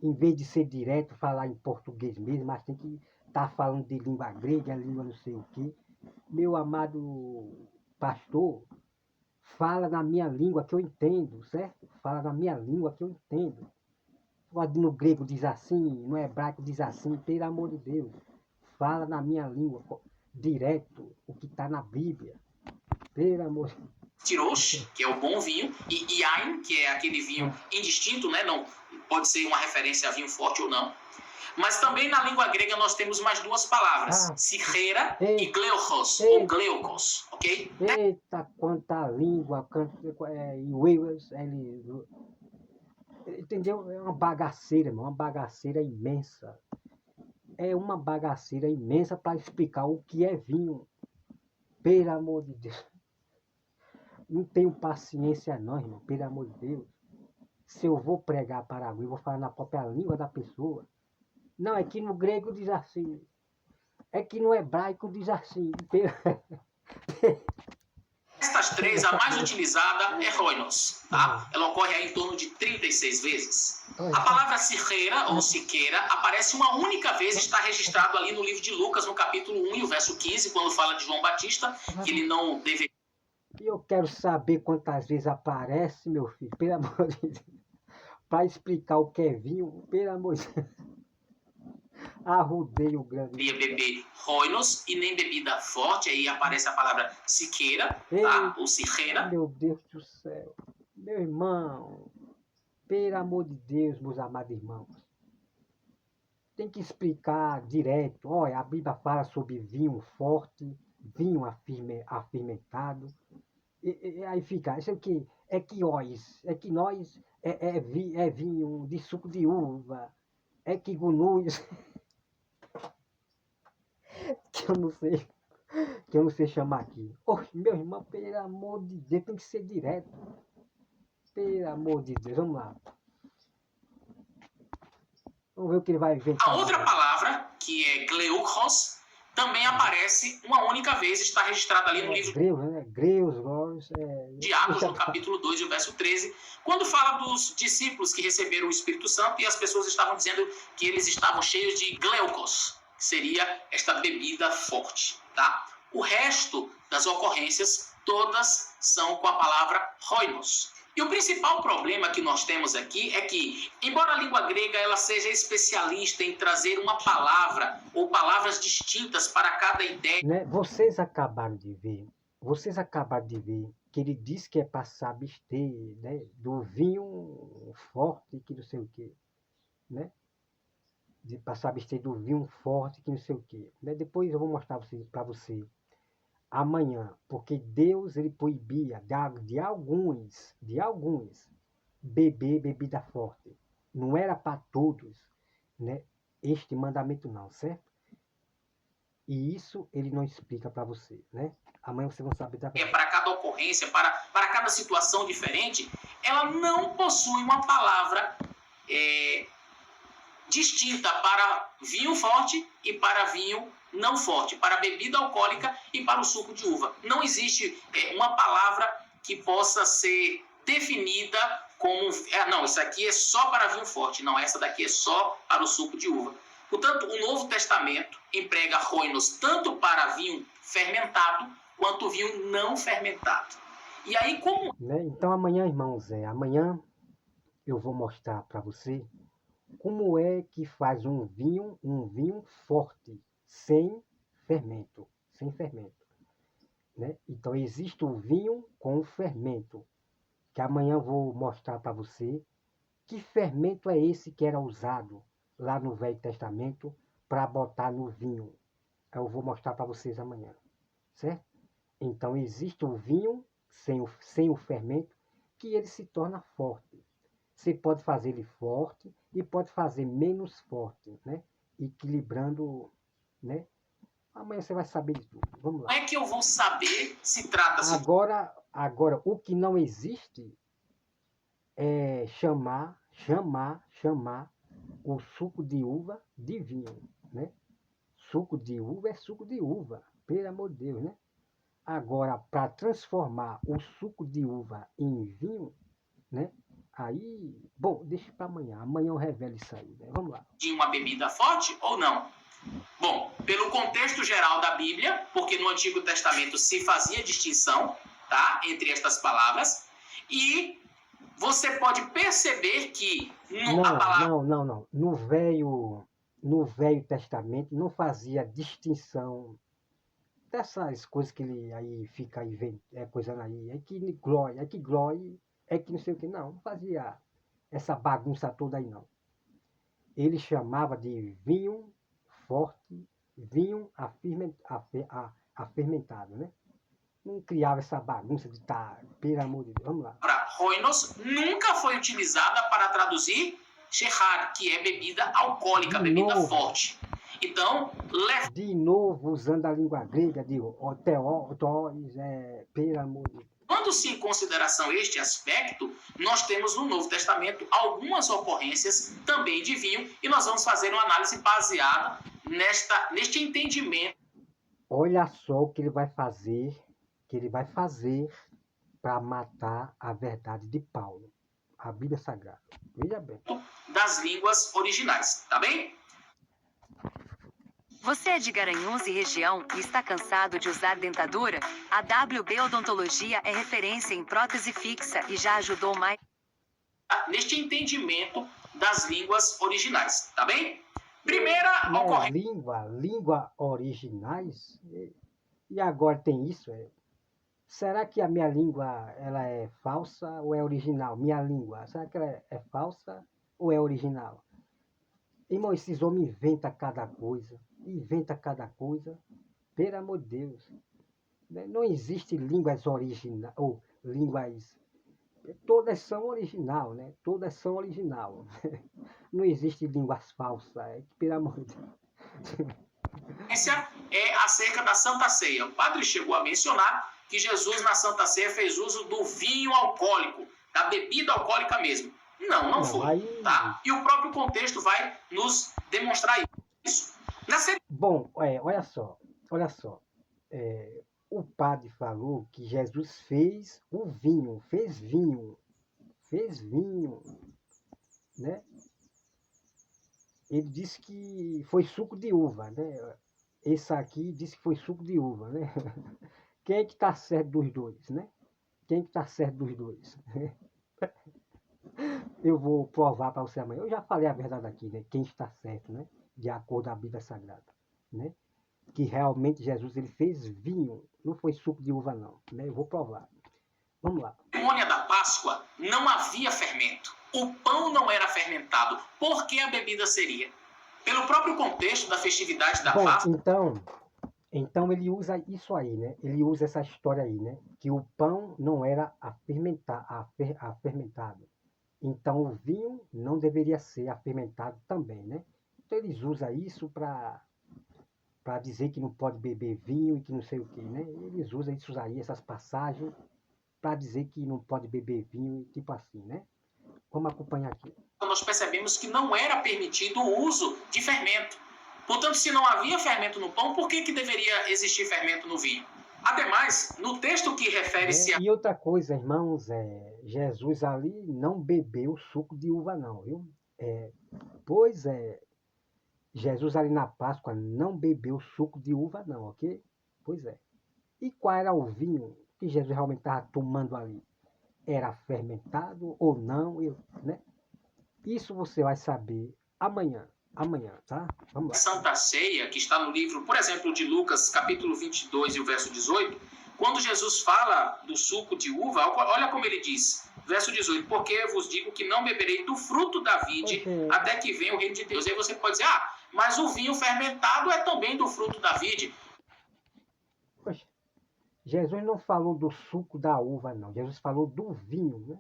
Em vez de ser direto, falar em português mesmo, mas tem que estar falando de língua grega, língua não sei o quê. Meu amado pastor, fala na minha língua que eu entendo, certo? Fala na minha língua que eu entendo. No grego diz assim, no hebraico diz assim, pelo amor de Deus. Fala na minha língua, direto, o que está na Bíblia. Pelo amor de Deus. Tirosh, que é o bom vinho, e Yain, que é aquele vinho indistinto, né? Não, pode ser uma referência a vinho forte ou não. Mas também na língua grega nós temos mais 2 palavras, Sichera e Gleukos, ou Gleukos, ok? Eita, quanta língua, entendeu? É uma bagaceira, irmão, uma bagaceira imensa. É uma bagaceira imensa para explicar o que é vinho. Pelo amor de Deus. Não tenho paciência não, irmão, pelo amor de Deus. Se eu vou pregar para alguém, eu vou falar na própria língua da pessoa. Não, é que no grego diz assim. É que no hebraico diz assim. Estas 3, a mais utilizada é roinos, tá? Ela ocorre aí em torno de 36 vezes. A palavra siqueira ou siqueira aparece uma única vez, está registrado ali no livro de Lucas, no capítulo 1 e o verso 15, quando fala de João Batista, que ele não deveria... Eu quero saber quantas vezes aparece, meu filho, pelo amor de Deus. Para explicar o que é vinho, pelo amor de Deus. Arrudei o grande. Beber roinos e nem bebida forte, aí aparece a palavra siqueira, tá? Ou siqueira. Meu Deus do céu. Meu irmão, Pelo amor de Deus, meus amados irmãos. Tem que explicar direto. Olha, a Bíblia fala sobre vinho forte, vinho afermentado. Aí fica, isso aqui é que nós é vinho de suco de uva, é que gunus, que eu não sei chamar aqui. Meu irmão, pelo amor de Deus, tem que ser direto. Pelo amor de Deus, vamos lá. Vamos ver o que ele vai inventar. A outra palavra, que é gleukos, também aparece uma única vez, está registrada ali no livro Greus, de Atos, no capítulo 2, verso 13, quando fala dos discípulos que receberam o Espírito Santo e as pessoas estavam dizendo que eles estavam cheios de gleukos, que seria esta bebida forte, tá? O resto das ocorrências, todas são com a palavra hoinos. E o principal problema que nós temos aqui é que, embora a língua grega ela seja especialista em trazer uma palavra ou palavras distintas para cada ideia... Né? Vocês acabaram de ver que ele diz que é para se abster, né, do vinho forte, que não sei o quê, né? De passar a abster do vinho forte, que não sei o quê. Né? Depois eu vou mostrar para você amanhã, porque Deus ele proibia de alguns beber bebida forte. Não era para todos, né? Este mandamento não, certo? E isso ele não explica para você, né? Amanhã vocês vão saber da verdade. Para cada ocorrência, para cada situação diferente, ela não possui uma palavra distinta para vinho forte e para vinho não forte, para bebida alcoólica e para o suco de uva. Não existe uma palavra que possa ser definida como... não, isso aqui é só para vinho forte. Não, essa daqui é só para o suco de uva. Portanto, o Novo Testamento emprega hoinos tanto para vinho fermentado quanto vinho não fermentado. E aí, como... Né? Então, amanhã, irmãos, amanhã eu vou mostrar para você como é que faz um vinho forte, sem fermento, né? Então, existe o vinho com fermento, que amanhã eu vou mostrar para você que fermento é esse que era usado lá no Velho Testamento para botar no vinho. Eu vou mostrar para vocês amanhã, certo? Então, existe o vinho sem o fermento, que ele se torna forte. Você pode fazer ele forte e pode fazer menos forte, né? Equilibrando, né? Amanhã você vai saber de tudo. Vamos lá. Como é que eu vou saber se trata-se... Agora, o que não existe é chamar o suco de uva de vinho, né? Suco de uva é suco de uva, pelo amor de Deus, né? Agora, para transformar o suco de uva em vinho, né? Aí, bom, deixa para amanhã. Amanhã eu revelo isso aí, né? Vamos lá. De uma bebida forte ou não? Bom, pelo contexto geral da Bíblia, porque no Antigo Testamento se fazia distinção, tá, entre estas palavras, e você pode perceber que a palavra... Não. No Velho Testamento não fazia distinção dessas coisas que ele aí fica coisando aí, é que glória, é que não sei o que, não fazia essa bagunça toda aí, não. Ele chamava de vinho forte, vinho afermentado, né? Não criava essa bagunça de pelo amor de Deus, vamos lá. Hoinos nunca foi utilizada para traduzir shehar, que é bebida alcoólica, bebida forte. Então, de novo, usando a língua grega de teóis, pelo amor de Deus. Quando-se em consideração este aspecto, nós temos no Novo Testamento algumas ocorrências também de vinho, e nós vamos fazer uma análise baseada neste entendimento. Olha só o que ele vai fazer para matar a verdade de Paulo, a Bíblia Sagrada. Veja bem. Das línguas originais, tá bem? Você é de Garanhuns e região e está cansado de usar dentadura? A WB Odontologia é referência em prótese fixa e já ajudou mais... Neste entendimento das línguas originais, tá bem? Primeira ocorrência... Língua originais? E agora tem isso? Será que a minha língua ela é falsa ou é original? Minha língua, será que ela é falsa ou é original? Irmão, esses homens inventam cada coisa, pelo amor de Deus. Né? Não existe línguas originais, ou línguas, todas são original, né? Todas são original. Não existe línguas falsas, pelo amor de Deus. É acerca da Santa Ceia. O padre chegou a mencionar que Jesus na Santa Ceia fez uso do vinho alcoólico, da bebida alcoólica mesmo. Não foi. Aí... Tá? E o próprio contexto vai nos demonstrar isso. Bom, olha só. O padre falou que Jesus fez vinho, né? Ele disse que foi suco de uva, né? Esse aqui disse que foi suco de uva, né? Quem é que está certo dos dois, né? Quem é que está certo dos dois? Eu vou provar para você amanhã. Eu já falei a verdade aqui, né? Quem está certo, né? De acordo com a Bíblia Sagrada, né? Que realmente Jesus ele fez vinho, não foi suco de uva não, né? Eu vou provar. Vamos lá. Na cerimônia da Páscoa não havia fermento. O pão não era fermentado. Por que a bebida seria? Pelo próprio contexto da festividade da Páscoa. Então ele usa isso aí, né? Ele usa essa história aí, né? Que o pão não era fermentado. Então o vinho não deveria ser afermentado também, né? Então eles usam isso para dizer que não pode beber vinho e que não sei o que, né? Eles usam isso aí, essas passagens, para dizer que não pode beber vinho, tipo assim, né? Vamos acompanhar aqui. Nós percebemos que não era permitido o uso de fermento. Portanto, se não havia fermento no pão, por que deveria existir fermento no vinho? Ademais, no texto que refere-se a... E outra coisa, irmãos, Jesus ali não bebeu suco de uva não, viu? Jesus ali na Páscoa não bebeu suco de uva não, ok? Pois é. E qual era o vinho que Jesus realmente estava tomando ali? Era fermentado ou não, né? Isso você vai saber amanhã, tá? Vamos lá. Santa Ceia, que está no livro, por exemplo, de Lucas, capítulo 22 e o verso 18, quando Jesus fala do suco de uva, olha como ele diz, verso 18, porque eu vos digo que não beberei do fruto da vide até que venha o reino de Deus. E aí você pode dizer, mas o vinho fermentado é também do fruto da vide. Poxa, Jesus não falou do suco da uva, não. Jesus falou do vinho, né?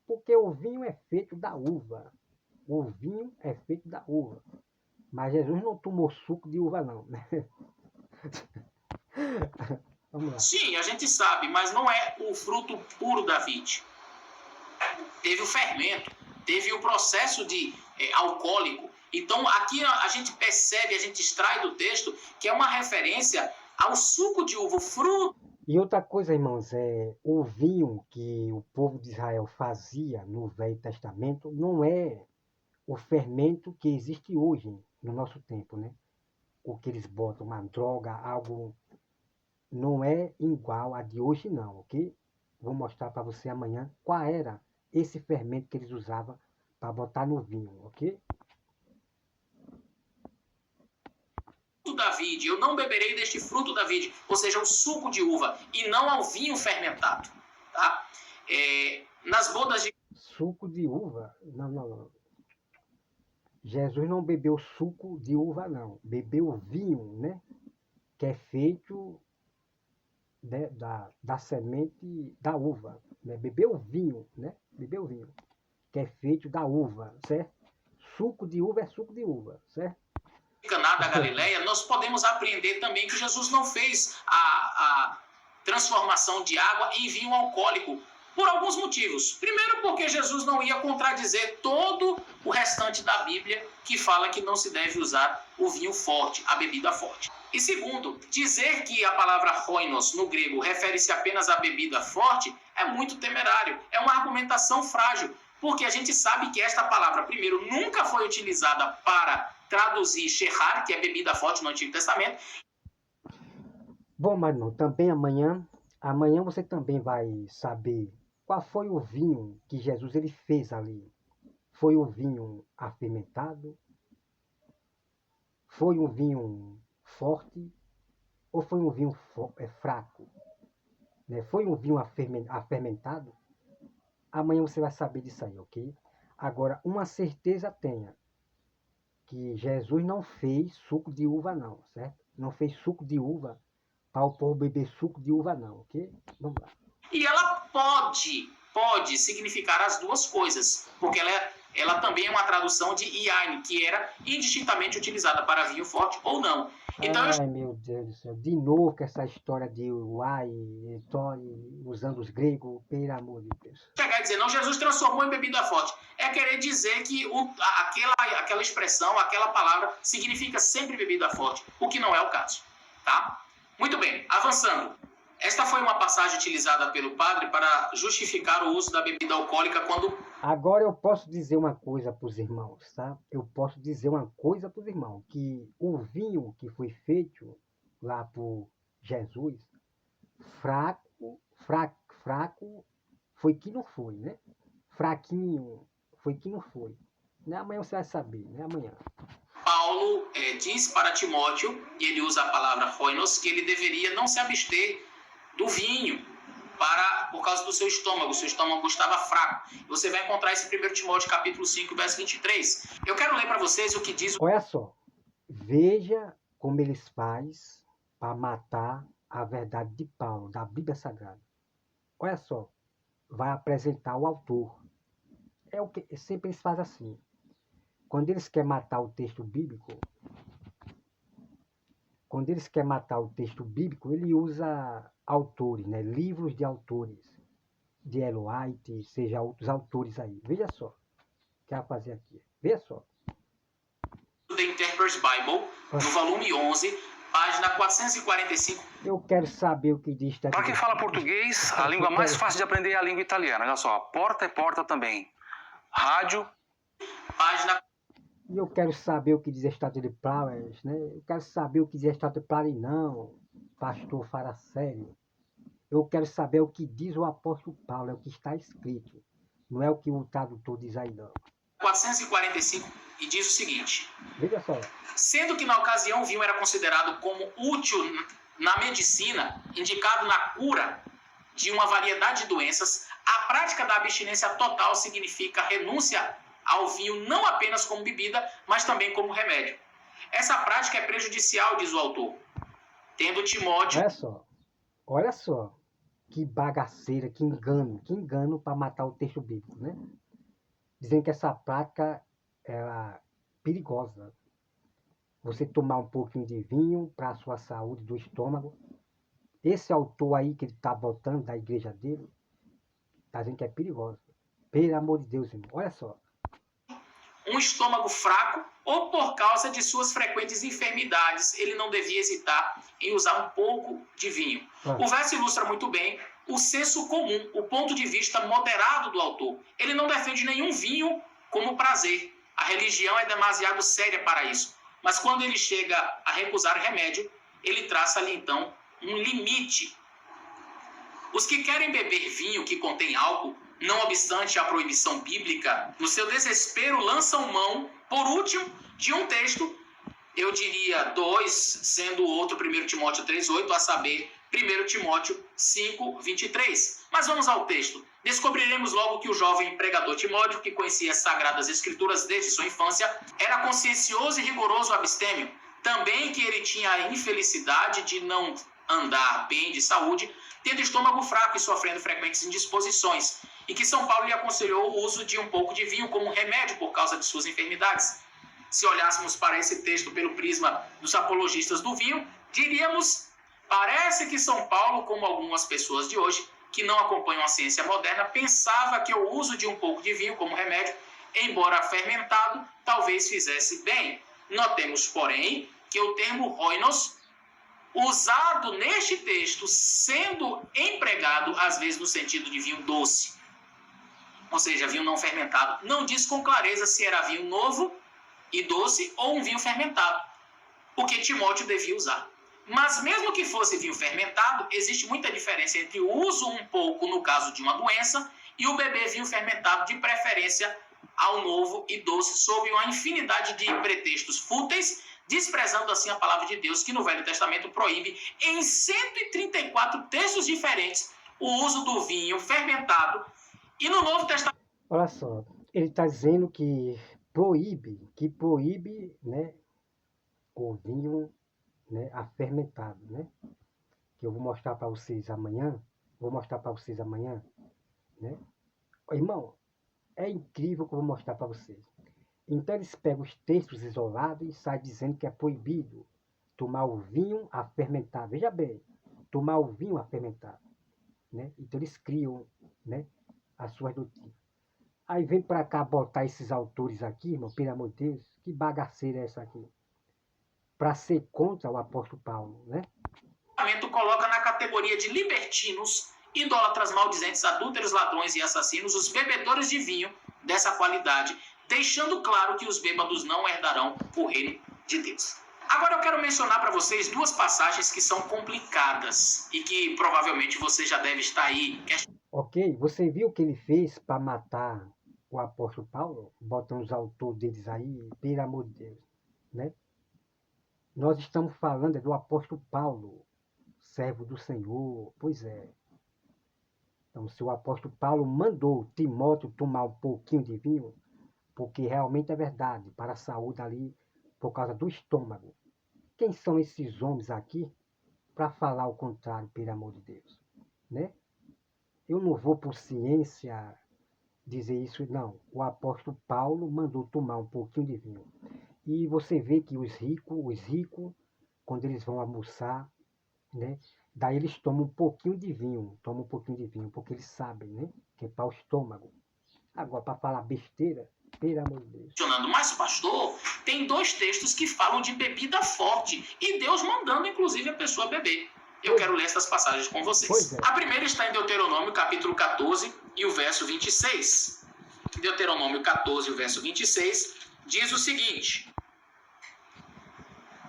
Porque o vinho é feito da uva. O vinho é feito da uva. Mas Jesus não tomou suco de uva, não. Vamos lá. Sim, a gente sabe, mas não é o fruto puro da vide. Teve o fermento, teve o processo alcoólico. Então, aqui a gente percebe, a gente extrai do texto que é uma referência ao suco de uva, o fruto. E outra coisa, irmãos, o vinho que o povo de Israel fazia no Velho Testamento não é o fermento que existe hoje, no nosso tempo, né? O que eles botam, uma droga, algo, não é igual a de hoje não, ok? Vou mostrar para você amanhã qual era esse fermento que eles usavam para botar no vinho, ok? Da vide, eu não beberei deste fruto da vide, ou seja, o suco de uva, e não ao vinho fermentado, tá? Nas bodas de... Suco de uva? Não. Jesus não bebeu suco de uva, não. Bebeu vinho, né? Que é feito, né, da semente da uva. Né? Bebeu vinho, né? Bebeu vinho. Que é feito da uva, certo? Suco de uva é suco de uva, certo? Caná da Galileia, nós podemos aprender também que Jesus não fez a transformação de água em vinho alcoólico, por alguns motivos. Primeiro, porque Jesus não ia contradizer todo o restante da Bíblia que fala que não se deve usar o vinho forte, a bebida forte. E segundo, dizer que a palavra roinos no grego refere-se apenas à bebida forte é muito temerário, é uma argumentação frágil, porque a gente sabe que esta palavra, primeiro, nunca foi utilizada para traduzir Shehar, que é bebida forte no Antigo Testamento. Bom, mas não, também amanhã você também vai saber qual foi o vinho que Jesus ele fez ali. Foi um vinho afermentado? Foi um vinho forte? Ou foi um vinho fraco? né? Foi um vinho afermentado? Amanhã você vai saber disso aí, ok? Agora, uma certeza tenha, que Jesus não fez suco de uva não, certo? Não fez suco de uva para o povo beber suco de uva não, ok? Vamos lá. E ela pode significar as duas coisas, porque ela também é uma tradução de yain, que era indistintamente utilizada para vinho forte ou não. Então, Ai, meu Deus do céu, de novo com essa história de uai, usando os gregos, pelo amor de Deus. Chegar e dizer, não, Jesus transformou em bebida forte, é querer dizer que aquela expressão, aquela palavra, significa sempre bebida forte, o que não é o caso, tá? Muito bem, avançando. Esta foi uma passagem utilizada pelo padre para justificar o uso da bebida alcoólica quando... Agora eu posso dizer uma coisa para os irmãos, tá? Eu posso dizer uma coisa para os irmãos, que o vinho que foi feito lá por Jesus, fraco, foi que não foi, né? Fraquinho, foi que não foi. Né? Amanhã você vai saber, né? Amanhã. Paulo diz para Timóteo, e ele usa a palavra hoinos, que ele deveria não se abster do vinho por causa do seu estômago estava fraco. Você vai encontrar isso em 1 Timóteo capítulo 5, verso 23. Eu quero ler para vocês o que diz... Olha só, veja como eles fazem para matar a verdade de Paulo, da Bíblia Sagrada. Olha só, vai apresentar o autor. É o que sempre eles fazem assim. Quando eles querem matar o texto bíblico, ele usa autores, né? Livros de autores, de Ellen White, seja outros autores aí. Veja só o que vai fazer aqui. Veja só. The Interpreter's Bible, no volume 11, página 445. Eu quero saber o que diz. Para quem fala português, a língua mais fácil de aprender é a língua italiana. Olha só, porta é porta também. Rádio. Página... E eu quero saber o que diz Estado de Flowers, né? Eu quero saber o que diz Estado de Flowers, não, pastor Faracélio. Eu quero saber o que diz o apóstolo Paulo, é o que está escrito. Não é o que o tradutor diz aí, não. 445, e diz o seguinte. Veja só. Sendo que na ocasião o vinho era considerado como útil na medicina, indicado na cura de uma variedade de doenças, a prática da abstinência total significa renúncia ao vinho não apenas como bebida, mas também como remédio. Essa prática é prejudicial, diz o autor. Tendo Timóteo... Olha só, que bagaceira, que engano para matar o texto bíblico, né? Dizendo que essa prática é perigosa. Você tomar um pouquinho de vinho para a sua saúde do estômago. Esse autor aí que ele está botando da igreja dele, está dizendo que é perigoso. Pelo amor de Deus, irmão, olha só. Um estômago fraco ou por causa de suas frequentes enfermidades, ele não devia hesitar em usar um pouco de vinho. O verso ilustra muito bem o senso comum, o ponto de vista moderado do autor. Ele não defende nenhum vinho como prazer. A religião é demasiado séria para isso. Mas quando ele chega a recusar remédio, ele traça ali então um limite. Os que querem beber vinho que contém álcool, não obstante a proibição bíblica, no seu desespero lançam mão, por último, de um texto, eu diria 2, sendo o outro 1 Timóteo 3,8, a saber, 1 Timóteo 5,23. Mas vamos ao texto. Descobriremos logo que o jovem pregador Timóteo, que conhecia as Sagradas Escrituras desde sua infância, era consciencioso e rigoroso abstêmio. Também que ele tinha a infelicidade de não andar bem de saúde, tendo estômago fraco e sofrendo frequentes indisposições, e que São Paulo lhe aconselhou o uso de um pouco de vinho como remédio por causa de suas enfermidades. Se olhássemos para esse texto pelo prisma dos apologistas do vinho, diríamos, parece que São Paulo, como algumas pessoas de hoje, que não acompanham a ciência moderna, pensava que o uso de um pouco de vinho como remédio, embora fermentado, talvez fizesse bem. Notemos, porém, que o termo hoinos, usado neste texto, sendo empregado, às vezes, no sentido de vinho doce, ou seja, vinho não fermentado, não diz com clareza se era vinho novo e doce ou um vinho fermentado, o que Timóteo devia usar. Mas mesmo que fosse vinho fermentado, existe muita diferença entre o uso um pouco no caso de uma doença e o beber vinho fermentado, de preferência ao novo e doce, sob uma infinidade de pretextos fúteis, desprezando assim a palavra de Deus, que no Velho Testamento proíbe em 134 textos diferentes o uso do vinho fermentado. E no Novo Testamento... Olha só, ele está dizendo que proíbe, né, o vinho, né, afermentado, né? Que eu vou mostrar para vocês amanhã. Né? Irmão, é incrível o que eu vou mostrar para vocês. Então eles pegam os textos isolados e saem dizendo que é proibido tomar o vinho afermentado. Veja bem, tomar o vinho afermentado, né? Então eles criam, né, as suas doutrinas. Aí vem para cá botar esses autores aqui, irmão, pelo amor de Deus, que bagaceira é essa aqui? Para ser contra o apóstolo Paulo, né? O Testamento coloca na categoria de libertinos, idólatras, maldizentes, adúlteros, ladrões e assassinos os bebedores de vinho dessa qualidade, deixando claro que os bêbados não herdarão o reino de Deus. Agora eu quero mencionar para vocês duas passagens que são complicadas e que provavelmente você já deve estar aí. Ok, você viu o que ele fez para matar o apóstolo Paulo? Botando os autores deles aí, pelo amor de Deus, né? Nós estamos falando do apóstolo Paulo, servo do Senhor, pois é. Então, se o apóstolo Paulo mandou Timóteo tomar um pouquinho de vinho, porque realmente é verdade, para a saúde ali, por causa do estômago. Quem são esses homens aqui para falar o contrário, pelo amor de Deus, né? Eu não vou por ciência dizer isso, não. O apóstolo Paulo mandou tomar um pouquinho de vinho. E você vê que os ricos, quando eles vão almoçar, né? Daí eles tomam um pouquinho de vinho, porque eles sabem, né? Que é para o estômago. Agora, para falar besteira, pelo amor de Deus. Mas, pastor, tem dois textos que falam de bebida forte e Deus mandando, inclusive, a pessoa beber. Eu quero ler essas passagens com vocês. A primeira está em Deuteronômio, capítulo 14, e o verso 26. Deuteronômio 14, o verso 26, diz o seguinte: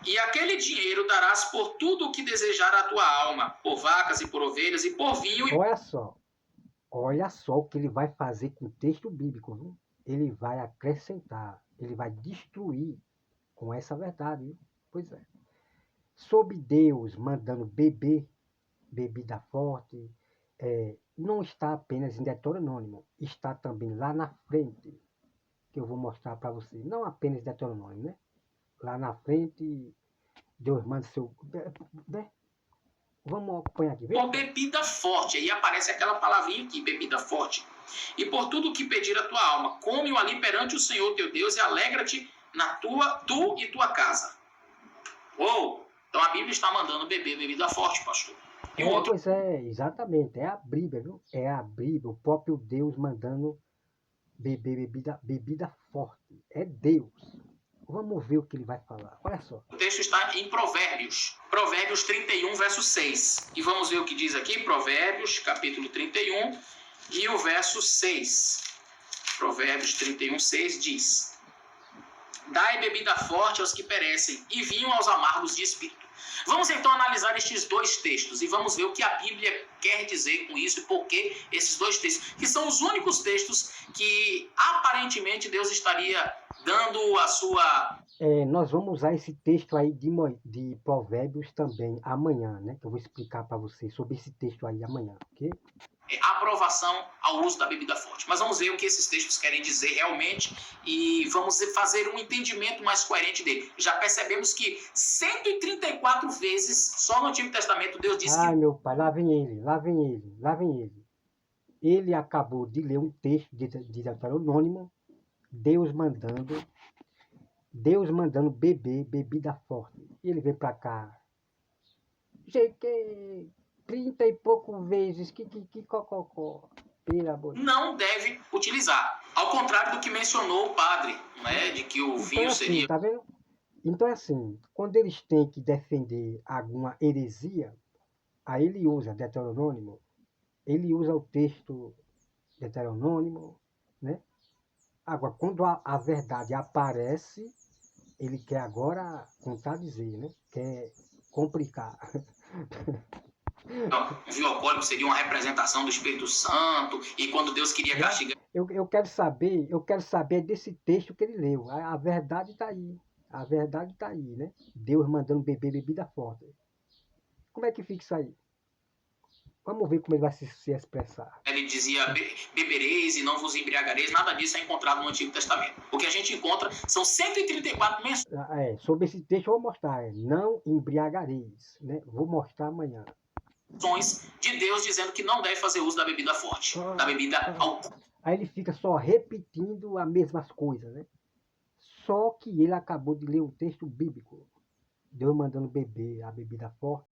e aquele dinheiro darás por tudo o que desejar a tua alma, por vacas e por ovelhas e por vinho. Olha só o que ele vai fazer com o texto bíblico, viu? Ele vai acrescentar, ele vai destruir com essa verdade, viu? Pois é. Sob Deus mandando beber bebida forte, não está apenas em Deuteronômio, está também lá na frente, que eu vou mostrar para vocês. Não apenas Deuteronômio, né? Lá na frente, Deus manda seu... Né? Vamos acompanhar aqui. Por bebida forte, aí aparece aquela palavrinha aqui, bebida forte. E por tudo que pedir a tua alma, come-o ali perante o Senhor teu Deus e alegra-te tu e tua casa. Uou! Então a Bíblia está mandando beber bebida forte, pastor. E o outro... Pois é, exatamente, é a Bíblia, viu? É a Bíblia, o próprio Deus mandando beber bebida forte. É Deus. Vamos ver o que ele vai falar. Olha só. O texto está em Provérbios. Provérbios 31, verso 6. E vamos ver o que diz aqui. Provérbios, capítulo 31, e o verso 6. Provérbios 31, 6 diz: dai bebida forte aos que perecem, e vinho aos amargos de espírito. Vamos então analisar estes dois textos e vamos ver o que a Bíblia quer dizer com isso e por que esses dois textos, que são os únicos textos que aparentemente Deus estaria dando a sua... Nós vamos usar esse texto aí de Provérbios também amanhã, né? Que eu vou explicar para vocês sobre esse texto aí amanhã, ok? Aprovação ao uso da bebida forte. Mas vamos ver o que esses textos querem dizer realmente e vamos fazer um entendimento mais coerente dele. Já percebemos que 134 vezes, só no Antigo Testamento, Deus disse que... Ai, meu pai, lá vem ele. Ele acabou de ler um texto de Deuteronômio, Deus mandando beber bebida forte. E ele vem para cá. GQ... 30 e pouco vezes, que cococó, não deve utilizar. Ao contrário do que mencionou o padre, né, de que o vinho seria... Tá vendo? Então é assim, quando eles têm que defender alguma heresia, aí ele usa Deuteronômio, ele usa o texto Deuteronômio, né? Agora, quando a verdade aparece, ele quer agora contradizer, né? Quer complicar. O vinho alcoólico seria uma representação do Espírito Santo, e quando Deus queria castigar... Eu quero saber desse texto que ele leu. A verdade está aí. A verdade está aí, né? Deus mandando beber bebida forte. Como é que fica isso aí? Vamos ver como ele vai se expressar. Ele dizia, bebereis e não vos embriagareis, nada disso é encontrado no Antigo Testamento. O que a gente encontra são 134 menções Sobre esse texto eu vou mostrar, não embriagareis, né? Vou mostrar amanhã. De Deus dizendo que não deve fazer uso da bebida forte, da bebida alcoólica. Aí ele fica só repetindo as mesmas coisas, né? Só que ele acabou de ler um texto bíblico. Deus mandando beber a bebida forte.